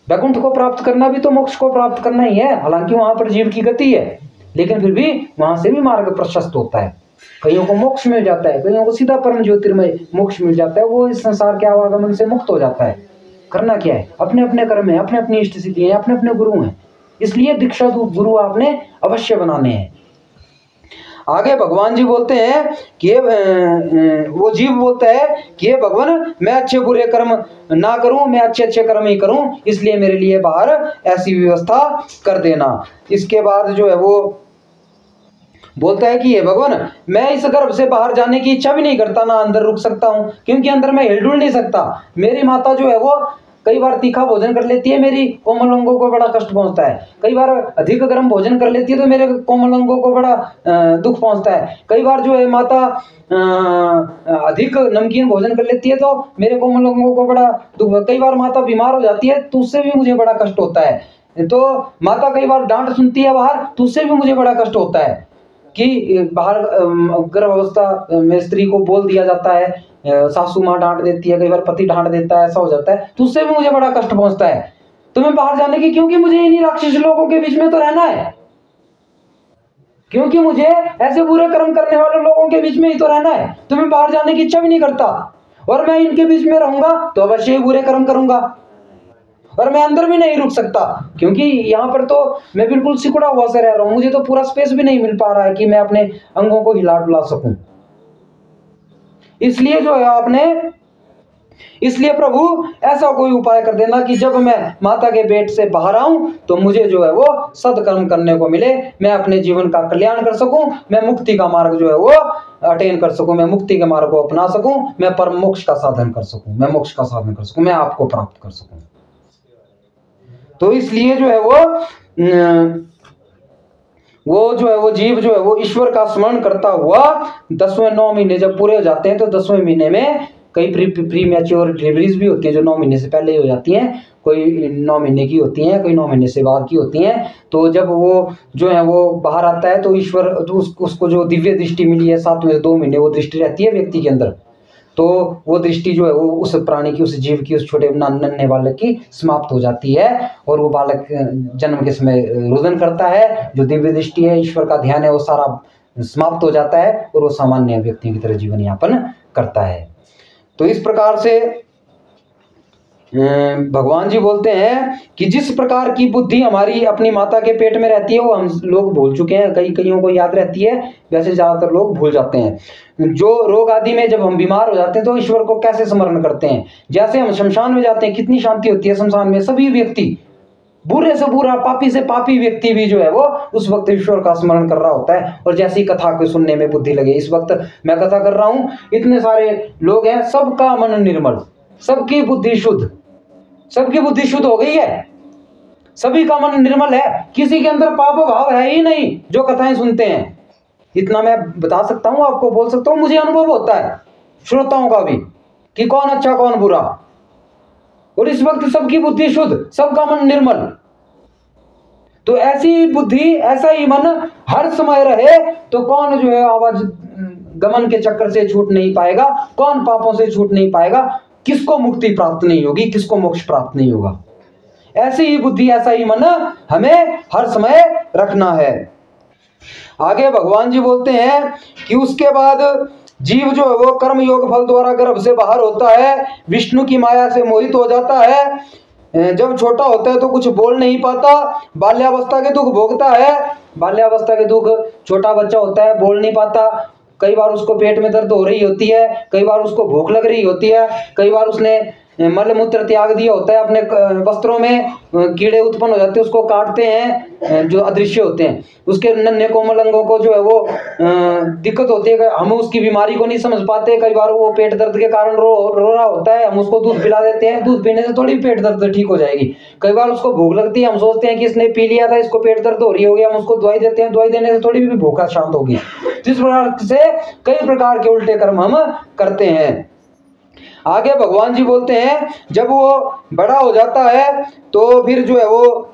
Speaker 1: वैकुंठ को प्राप्त करना भी तो मोक्ष को प्राप्त करना ही है, हालांकि वहां पर जीव की गति है, लेकिन फिर भी वहां से भी मार्ग प्रशस्त होता है। कईयों को मोक्ष मिल जाता है, कईयों को सीधा परम ज्योतिर्मय मोक्ष मिल जाता है, वो इस संसार के आवागमन से मुक्त हो जाता है। करना क्या है, अपने अपने कर्म है, अपने अपनी इष्ट सिद्धि है, अपने अपने गुरु हैं, इसलिए दीक्षा गुरु आपने अवश्य बनाने हैं। आगे भगवान जी बोलते हैं कि वो जीव बोलता है कि ये भगवान मैं अच्छे बुरे कर्म ना करूं, मैं अच्छे अच्छे कर्म ही करूं, इसलिए मेरे लिए बाहर ऐसी व्यवस्था कर देना। इसके बाद जो है वो बोलता है कि ये भगवान मैं इस गर्भ से बाहर जाने की इच्छा भी नहीं करता, ना अंदर रुक सकता हूं, क्योंकि अंदर मैं हिलडुल नहीं सकता। मेरी माता जो है वो कई बार तीखा भोजन कर लेती है, मेरी कोमल अंगों को बड़ा कष्ट पहुंचता है। कई बार अधिक गर्म भोजन कर लेती है तो मेरे कोमल अंगों को बड़ा दुख पहुंचता है। कई बार जो है माता अधिक नमकीन भोजन कर लेती है तो मेरे कोमल अंगों को बड़ा दुख। कई बार माता बीमार हो जाती है तो उससे भी मुझे बड़ा कष्ट होता है। तो माता कई बार डांट सुनती है बाहर तो उससे भी मुझे बड़ा कष्ट होता है कि बाहर गर्भावस्था में स्त्री को बोल दिया जाता है, सासू माँ डांट देती है, कई बार पति डांट देता है, ऐसा हो जाता है, तो उससे भी मुझे बड़ा कष्ट पहुंचता है। तो मैं बाहर जाने की, क्योंकि मुझे इन्हीं राक्षस लोगों के बीच में तो रहना है, क्योंकि मुझे ऐसे बुरे कर्म करने वाले लोगों के बीच में ही तो रहना है, तो मैं बाहर जाने की इच्छा भी नहीं करता। और मैं इनके बीच में रहूंगा तो अवश्य ही बुरे कर्म करूंगा और मैं अंदर भी नहीं रुक सकता, क्योंकि यहाँ पर तो मैं बिल्कुल सिकुड़ा हुआ से रह रहा हूँ, मुझे तो पूरा स्पेस भी नहीं मिल पा रहा है कि मैं अपने अंगों को हिला डुला सकूं। इसलिए जो है आपने इसलिए प्रभु ऐसा कोई उपाय कर देना कि जब मैं माता के पेट से बाहर आऊं तो मुझे जो है वो सत्कर्म करने को मिले, मैं अपने जीवन का कल्याण कर सकूं, मैं मुक्ति का मार्ग जो है वो अटेन कर सकूं, मैं मुक्ति के मार्ग को अपना सकूं, मैं परम मोक्ष का साधन कर सकूं, मैं मोक्ष का साधन कर सकूं, मैं आपको प्राप्त कर सकूं। तो इसलिए जो है वो जो है वो जीव जो है वो ईश्वर का स्मरण करता हुआ 10वें 9 महीने जब पूरे हो जाते हैं तो 10वें महीने में कई प्री मैच्योर डिलीवरीज भी होती हैं जो 9 महीने से पहले ही हो जाती हैं, कोई 9 महीने की होती हैं, कोई 9 महीने से बाद की होती हैं। तो जब वो जो है वो बाहर आता है तो ईश्वर तो उसको जो दिव्य दृष्टि मिली है 7 में से 2 महीने वो दृष्टि रहती है व्यक्ति के अंदर, तो वो दृष्टि जो है वो उस प्राणी की, उस जीव की, उस छोटे नन्हे बालक की समाप्त हो जाती है और वो बालक जन्म के समय रुदन करता है। जो दिव्य दृष्टि है, ईश्वर का ध्यान है, वो सारा समाप्त हो जाता है और वो सामान्य व्यक्ति की तरह जीवन यापन करता है। तो इस प्रकार से भगवान जी बोलते हैं कि जिस प्रकार की बुद्धि हमारी अपनी माता के पेट में रहती है वो हम लोग भूल चुके हैं, कईयों को याद रहती है, वैसे ज़्यादातर लोग भूल जाते हैं। जो रोग आदि में जब हम बीमार हो जाते हैं तो ईश्वर को कैसे स्मरण करते हैं, जैसे हम शमशान में जाते हैं कितनी शांति होती है शमशान में, सभी व्यक्ति बुरे से बुरा, पापी से पापी व्यक्ति भी जो है वो उस वक्त ईश्वर का स्मरण कर रहा होता है। और जैसी कथा को सुनने में बुद्धि लगे, इस वक्त मैं कथा कर रहा हूँ, इतने सारे लोग हैं, सबका मन निर्मल, सबकी बुद्धि शुद्ध, सबकी बुद्धि शुद्ध हो गई है, सभी का मन निर्मल है, किसी के अंदर पाप भाव है ही नहीं जो कथाएं सुनते हैं। इतना मैं बता सकता हूं, आपको बोल सकता हूं, मुझे अनुभव होता है श्रोताओं का भी कि कौन अच्छा कौन बुरा, और इस वक्त सबकी बुद्धि शुद्ध, सबका मन निर्मल। तो ऐसी बुद्धि, ऐसा ही मन हर समय रहे तो कौन जो है आवाज गमन के चक्कर से छूट नहीं पाएगा, कौन पापों से छूट नहीं पाएगा, किसको मुक्ति प्राप्त नहीं होगी, किसको मोक्ष प्राप्त नहीं होगा। ऐसी ही बुद्धि, ऐसा ही मन हमें हर समय रखना है। आगे भगवान जी बोलते हैं कि उसके बाद जीव जो है वो कर्म योग फल द्वारा गर्भ से बाहर होता है, विष्णु की माया से मोहित हो जाता है। जब छोटा होता है तो कुछ बोल नहीं पाता, बाल्यावस्था के दुख भोगता है। बाल्यावस्था के दुख, छोटा बच्चा होता है बोल नहीं पाता, कई बार उसको पेट में दर्द हो रही होती है, कई बार उसको भूख लग रही होती है, कई बार उसने मल मूत्र त्याग दिया होता है, अपने वस्त्रों में कीड़े उत्पन्न हो जाते हैं, उसको काटते हैं जो अदृश्य होते हैं, उसके नन्हे कोमल अंगों को जो है वो दिक्कत होती है, हम उसकी बीमारी को नहीं समझ पाते। कई बार वो पेट दर्द के कारण रो रहा होता है, हम उसको दूध पिला देते हैं, दूध पीने से थोड़ी पेट दर्द ठीक हो जाएगी। कई बार उसको भूख लगती है, हम सोचते हैं कि इसने पी लिया था, इसको पेट दर्द हो रही होगी, हम उसको दवाई देते हैं, दवाई देने से थोड़ी भी भूखा शांत होगी। जिस प्रकार से कई प्रकार के उल्टे कर्म हम करते हैं। आगे भगवान जी बोलते हैं जब वो बड़ा हो जाता है तो फिर जो है वो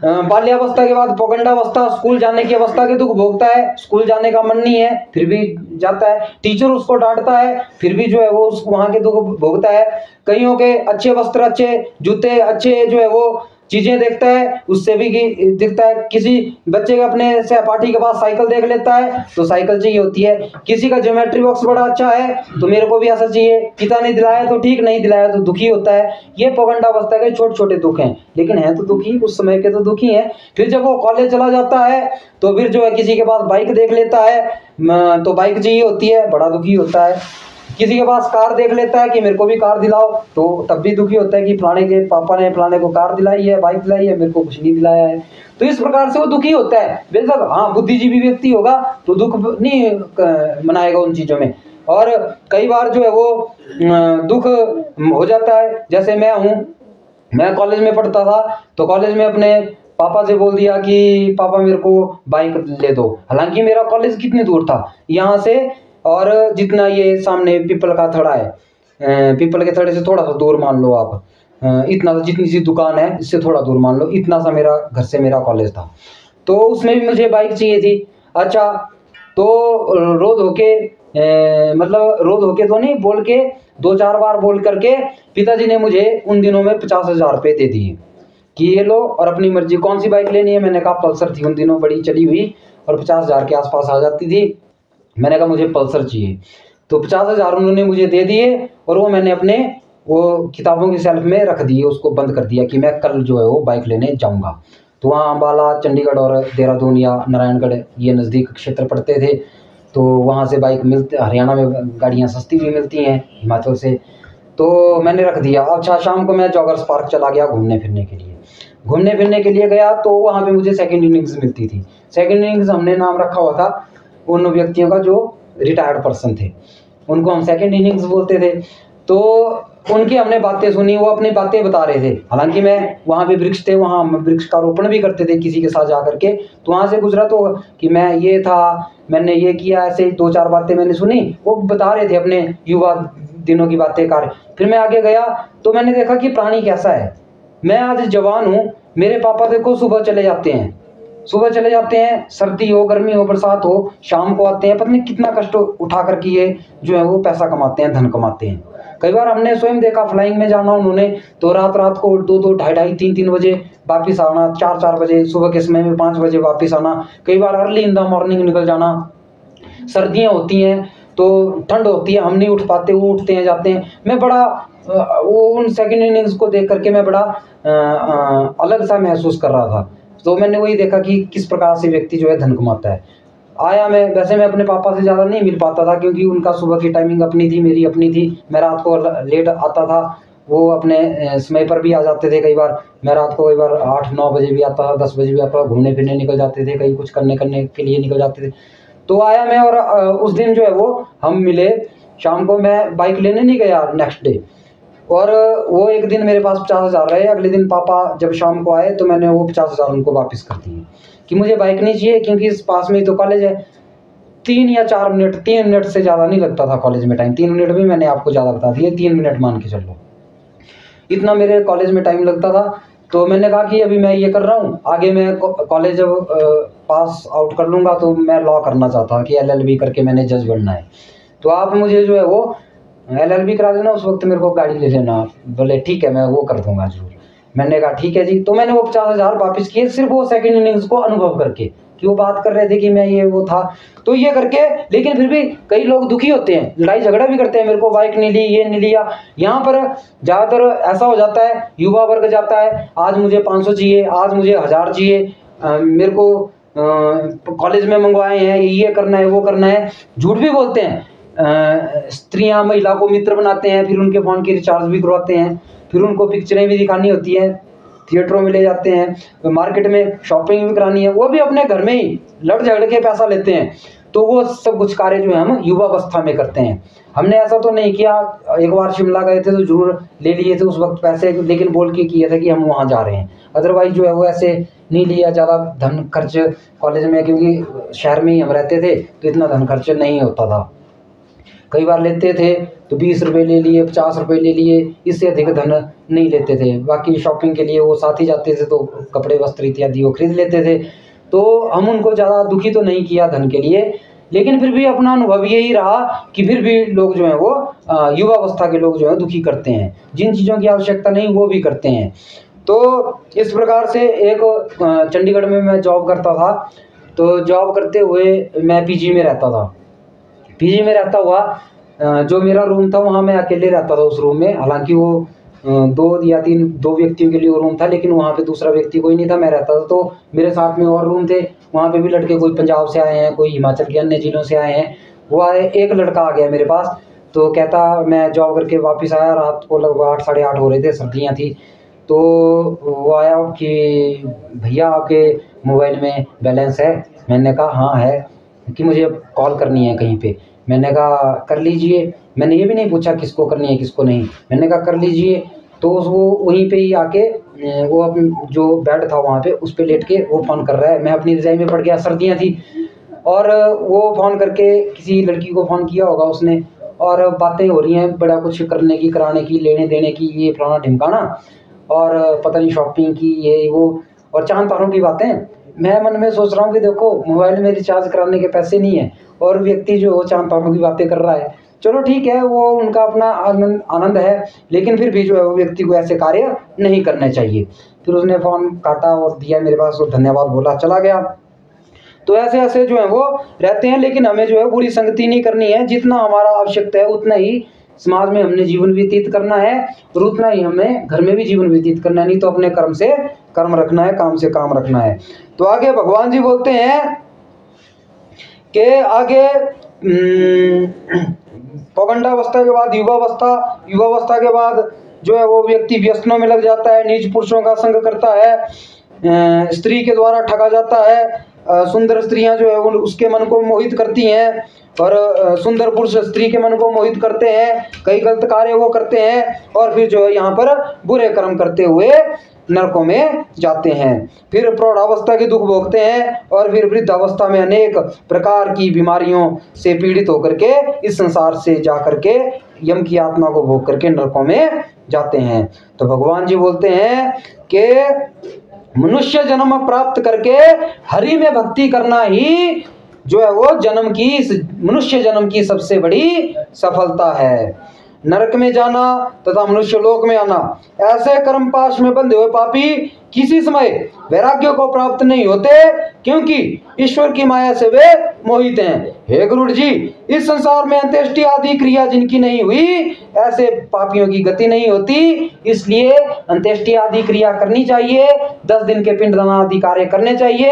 Speaker 1: बाल्यावस्था के बाद पौगंडावस्था, स्कूल जाने की अवस्था के दुख भोगता है। स्कूल जाने का मन नहीं है फिर भी जाता है, टीचर उसको डांटता है फिर भी जो है वो वहां के दुख भोगता है। कईयों के अच्छे वस्त्र, अच्छे जूते, अच्छे जो है वो चीजें देखता है, उससे भी दिखता है। किसी बच्चे के अपने सहपाठी के पास साइकिल देख लेता है तो साइकिल चाहिए होती है। किसी का ज्योमेट्री बॉक्स बड़ा अच्छा है तो मेरे को भी ऐसा चाहिए, पिता ने दिलाया तो ठीक, नहीं दिलाया तो दुखी होता है। ये पौगंडावस्था के छोटे छोटे दुख हैं, लेकिन हैं तो दुखी, उस समय के तो दुखी हैं। फिर जब वो कॉलेज चला जाता है तो फिर जो है किसी के पास बाइक देख लेता है तो बाइक चाहिए होती है, बड़ा दुखी होता है। किसी के पास कार देख लेता है कि मेरे को भी कार दिलाओ तो तब भी दुखी होता है कि फलाने के पापा ने फलाने को कार दिलाई है, बाइक दिलाई है, मेरे को कुछ नहीं दिलाया है। तो इस प्रकार से वो दुखी होता है। बेशक हाँ बुद्धिजीवी व्यक्ति होगा तो दुख नहीं मनाएगा उन चीज़ों में। और कई बार जो है वो दुख हो जाता है। जैसे मैं हूँ, मैं कॉलेज में पढ़ता था तो कॉलेज में अपने पापा से बोल दिया कि पापा मेरे को बाइक ले दो। हालांकि मेरा कॉलेज कितनी दूर था यहाँ से, और जितना ये सामने पीपल का थड़ा है, पीपल के थड़े से थोड़ा सा दूर मान लो आप, इतना सा, जितनी सी दुकान है इससे थोड़ा दूर मान लो, इतना सा मेरा घर से मेरा कॉलेज था। तो उसमें भी मुझे बाइक चाहिए थी। अच्छा तो रो धो के मतलब रो धो के तो नहीं, बोल के 2-4 बार बोल करके पिताजी ने मुझे उन दिनों में 50,000 रुपये दे दिए कि ये लो और अपनी मर्जी कौन सी बाइक लेनी है। मैंने कहा पल्सर थी उन दिनों, बड़ी चली हुई, और 50,000 के आसपास आ जाती थी। मैंने कहा मुझे पल्सर चाहिए, तो 50,000 उन्होंने मुझे दे दिए और वो मैंने अपने वो किताबों की शेल्फ में रख दिए, उसको बंद कर दिया कि मैं कल जो है वो बाइक लेने जाऊंगा। तो वहाँ अम्बाला, चंडीगढ़ और देहरादून या नारायणगढ़ ये नज़दीक क्षेत्र पड़ते थे। तो वहाँ से बाइक मिलती, हरियाणा में गाड़ियाँ सस्ती भी मिलती हैं हिमाचल से, तो मैंने रख दिया। अच्छा, शाम को मैं जॉगर्स पार्क चला गया घूमने फिरने के लिए। घूमने फिरने के लिए गया तो वहाँ पे मुझे सेकंड इनिंग्स मिलती थी। सेकंड इनिंग्स हमने नाम रखा हुआ था उन व्यक्तियों का जो रिटायर्ड पर्सन थे, उनको हम सेकंड इनिंग्स बोलते थे। तो उनकी हमने बातें सुनी, वो अपनी बातें बता रहे थे। हालांकि मैं वहाँ पे वृक्ष थे, वहाँ हम वृक्ष का रोपण भी करते थे किसी के साथ जा करके, तो वहाँ से गुजरा तो कि मैं ये था, मैंने ये किया, ऐसे 2-4 बातें मैंने सुनी। वो बता रहे थे अपने युवा दिनों की बातें कर। फिर मैं आगे गया तो मैंने देखा कि प्राणी कैसा है। मैं आज जवान हूँ, मेरे पापा देखो सुबह चले जाते हैं, सुबह चले जाते हैं, सर्दी हो गर्मी हो बरसात हो, शाम को आते हैं, पता नहीं कितना कष्ट उठा करके ये जो है वो पैसा कमाते हैं, धन कमाते हैं। कई बार हमने स्वयं देखा फ्लाइंग में जाना उन्होंने तो रात रात को 2-2, 2:30, 3-3 बजे वापिस आना, 4-4 बजे सुबह के समय में 5 बजे वापिस आना, कई बार अर्ली इन द मॉर्निंग निकल जाना। सर्दियाँ होती हैं तो ठंड होती है, हम नहीं उठ पाते, वो उठते हैं जाते हैं। मैं बड़ा वो उन सेकंड इनिंग्स को देख करके मैं बड़ा अलग सा महसूस कर रहा था। तो मैंने वही देखा कि किस प्रकार से व्यक्ति जो है धन कमाता है। आया मैं, वैसे मैं अपने पापा से ज़्यादा नहीं मिल पाता था क्योंकि उनका सुबह की टाइमिंग अपनी थी, मेरी अपनी थी। मैं रात को लेट आता था, वो अपने समय पर भी आ जाते थे। कई बार मैं रात को कई बार 8-9 बजे भी आता था, 10 बजे भी आता था, घूमने फिरने निकल जाते थे, कहीं कुछ करने के लिए निकल जाते थे। तो आया मैं और उस दिन जो है वो हम मिले शाम को। मैं बाइक लेने नहीं गया नेक्स्ट डे, और वो एक दिन मेरे पास 50,000 रहे। अगले दिन पापा जब शाम को आए तो मैंने वो 50,000 उनको वापस कर दिए कि मुझे बाइक नहीं चाहिए क्योंकि इस पास में ही तो कॉलेज है। 3 या 4 मिनट, 3 मिनट से ज़्यादा नहीं लगता था कॉलेज में टाइम। 3 मिनट भी मैंने आपको ज़्यादा बता दिए, 3 मिनट मान के चलो, इतना मेरे कॉलेज में टाइम लगता था। तो मैंने कहा कि अभी मैं ये कर रहा हूँ, आगे मैं कॉलेज जब पास आउट कर लूँगा तो मैं लॉ करना चाहता कि LLB करके मैंने जज बनना है, तो आप मुझे जो है वो LLB करा देना, उस वक्त मेरे को गाड़ी ले लेना। बोले ठीक है, मैं वो कर दूंगा जरूर। मैंने कहा ठीक है जी। तो मैंने वो 50,000 वापस किए सिर्फ वो सेकंड इनिंग्स को अनुभव करके, कि वो बात कर रहे थे कि मैं ये वो था तो ये करके। लेकिन फिर भी कई लोग दुखी होते हैं, लड़ाई झगड़ा भी करते हैं, मेरे को बाइक नहीं ली, ये नहीं लिया। यहाँ पर ज़्यादातर ऐसा हो जाता है, युवा वर्ग जाता है, आज मुझे 500 चाहिए, आज मुझे 1000 चाहिए, मेरे को कॉलेज में मंगवाए हैं, ये करना है वो करना है। झूठ भी बोलते हैं। स्त्रियां महिला को मित्र बनाते हैं, फिर उनके फ़ोन की रिचार्ज भी करवाते हैं, फिर उनको पिक्चरें भी दिखानी होती हैं, थिएटरों में ले जाते हैं, मार्केट में शॉपिंग भी करानी है, वो भी अपने घर में ही लड़ झगड़ के पैसा लेते हैं। तो वो सब कुछ कार्य जो है हम युवावस्था में करते हैं। हमने ऐसा तो नहीं किया, एक बार शिमला गए थे तो जरूर ले लिए थे उस वक्त पैसे, लेकिन बोल के किया था कि हम वहाँ जा रहे हैं। अदरवाइज जो है वो ऐसे नहीं लिया, ज़्यादा धन खर्च कॉलेज में, क्योंकि शहर में ही हम रहते थे तो इतना धन खर्च नहीं होता था। कई बार लेते थे तो 20 रुपये ले लिए, 50 रुपये ले लिए, इससे अधिक धन नहीं लेते थे। बाकी शॉपिंग के लिए वो साथ ही जाते थे तो कपड़े वस्त्र इत्यादि वो खरीद लेते थे। तो हम उनको ज़्यादा दुखी तो नहीं किया धन के लिए, लेकिन फिर भी अपना अनुभव यही रहा कि फिर भी लोग जो हैं वो युवावस्था के लोग जो है दुखी करते हैं, जिन चीज़ों की आवश्यकता नहीं वो भी करते हैं। तो इस प्रकार से एक चंडीगढ़ में मैं जॉब करता था, तो जॉब करते हुए मैं पीजी में रहता था। पीजी में रहता हुआ जो मेरा रूम था वहाँ मैं अकेले रहता था उस रूम में। हालांकि वो 2 व्यक्तियों के लिए वो रूम था, लेकिन वहाँ पे दूसरा व्यक्ति कोई नहीं था, मैं रहता था। तो मेरे साथ में और रूम थे, वहाँ पे भी लड़के, कोई पंजाब से आए हैं, कोई हिमाचल के अन्य जिलों से आए हैं। वो आए, एक लड़का आ गया मेरे पास, तो कहता मैं जॉब करके वापस आया, रात को लगभग 8, साढ़े 8 हो रहे थे, सर्दियाँ थी। तो वो आया कि भैया आपके मोबाइल में बैलेंस है? मैंने कहा हाँ है, कि मुझे कॉल करनी है कहीं पे। मैंने कहा कर लीजिए। मैंने ये भी नहीं पूछा किसको करनी है किसको नहीं, मैंने कहा कर लीजिए। तो वो वहीं पे ही आके वो अपने जो बेड था वहाँ पे उस पे लेट के वो फ़ोन कर रहा है। मैं अपनी रज़ाई में पड़ गया, सर्दियाँ थी, और वो फ़ोन करके किसी लड़की को फ़ोन किया होगा उसने, और बातें हो रही हैं बड़ा कुछ करने की, कराने की, लेने देने की, ये फलाना ढिमकाना, और पता नहीं शॉपिंग की, ये वो, और चांद तारों की बातें। मैं मन में सोच रहा हूँ कि देखो मोबाइल में रिचार्ज कराने के पैसे नहीं है और व्यक्ति जो चांद तारों की बातें कर रहा है। चलो ठीक है, वो उनका अपना आनंद है, लेकिन फिर भी जो है वो व्यक्ति को ऐसे कार्य नहीं करने चाहिए। फिर उसने फ़ोन काटा और दिया मेरे पास, वो धन्यवाद बोला, चला गया। तो ऐसे ऐसे जो है वो रहते हैं, लेकिन हमें जो है बुरी संगति नहीं करनी है। जितना हमारा आवश्यकता है उतना ही समाज में हमने जीवन व्यतीत करना है, और उतना ही हमें घर में भी जीवन व्यतीत करना है। नहीं तो अपने कर्म से कर्म रखना है, काम से काम रखना है। तो आगे भगवान जी बोलते हैं कि आगे पौगंडावस्था के बाद युवावस्था के बाद जो है वो व्यक्ति व्यसनों में लग जाता है, नीच पुरुषों का संग करता है, स्त्री के द्वारा ठगा जाता है। सुंदर स्त्रियां जो है उसके मन को मोहित करती हैं और सुंदर पुरुष स्त्री के मन को मोहित करते हैं, कई गलत कार्य वो करते हैं और फिर जो है यहाँ पर बुरे कर्म करते हुए नरकों में जाते हैं। फिर प्रौढ़ावस्था के दुख भोगते हैं और फिर वृद्धावस्था में अनेक प्रकार की बीमारियों से पीड़ित होकर के इस संसार से जा करके यम की आत्मा को भोग करके नरकों में जाते हैं। तो भगवान जी बोलते हैं कि मनुष्य जन्म प्राप्त करके हरि में भक्ति करना ही जो है वो मनुष्य जन्म की सबसे बड़ी सफलता है। नरक में जाना तथा मनुष्य लोक में आना, ऐसे कर्म पाश में बंधे हुए पापी किसी समय वैराग्य को प्राप्त नहीं होते, क्योंकि ईश्वर की माया से वे मोहित हैं। हे गुरु जी, इस संसार में अंत्येष्टि आदि क्रिया जिनकी नहीं हुई, ऐसे पापियों की गति नहीं होती। इसलिए अंत्येष्टि आदि क्रिया करनी चाहिए, 10 दिन के पिंडदान आदि कार्य करने चाहिए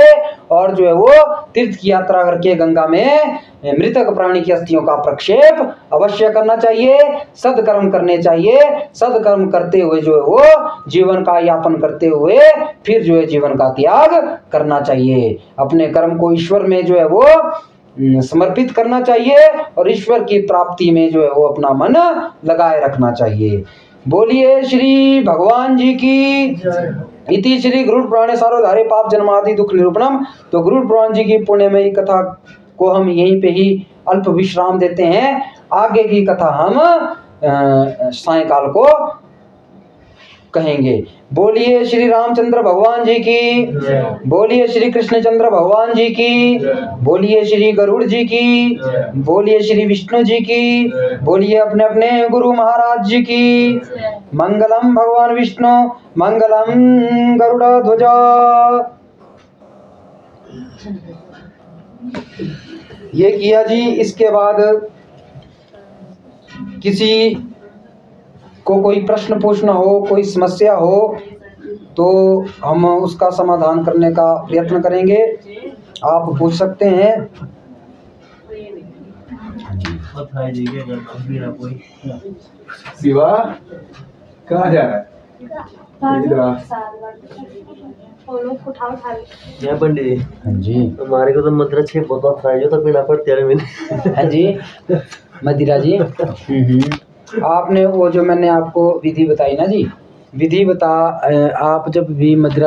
Speaker 1: और जो है वो तीर्थ की यात्रा करके गंगा में मृतक प्राणी की अस्थियों का प्रक्षेप अवश्य करना चाहिए, सदकर्म करने चाहिए। सदकर्म करते हुए जो है वो जीवन का यापन करते हुए फिर जो है जीवन का त्याग करना चाहिए। अपने कर्म को ईश्वर में जो है वो समर्पित करना चाहिए और ईश्वर की प्राप्ति में जो है वो अपना मन लगाए रखना चाहिए। बोलिए श्री भगवान जी की इति श्री गरुड़ पुराणे सारोधारे पाप जन्मादि दुख निरूपणम। तो गरुड़ पुराण जी की पुण्यमयी कथा को हम यहीं पे ही अल्प विश्राम देते हैं। आगे की कथा हम सायंकाल को कहेंगे। बोलिए श्री रामचंद्र भगवान जी की, बोलिए श्री कृष्णचंद्र भगवान जी की, बोलिए श्री गरुड़ जी की, बोलिए श्री विष्णु जी की, बोलिए अपने अपने गुरु महाराज जी की। मंगलम भगवान विष्णु, मंगलम गरुड़ ध्वजा। ये किया जी। इसके बाद किसी को कोई प्रश्न पूछना हो, कोई समस्या हो तो हम उसका समाधान करने का प्रयत्न करेंगे। आप पूछ सकते हैं।
Speaker 2: शिवा कहाँ जा रहा है?
Speaker 3: क्या पंडित
Speaker 1: हाँ जी,
Speaker 3: हमारे को तो मदिरा 6 बोतल था जो तो पीना पड़ती है मैंने।
Speaker 1: हाँ जी, मदिरा जी। आपने वो जो मैंने आपको विधि बताई ना जी, विधि आप जब भी मदिरा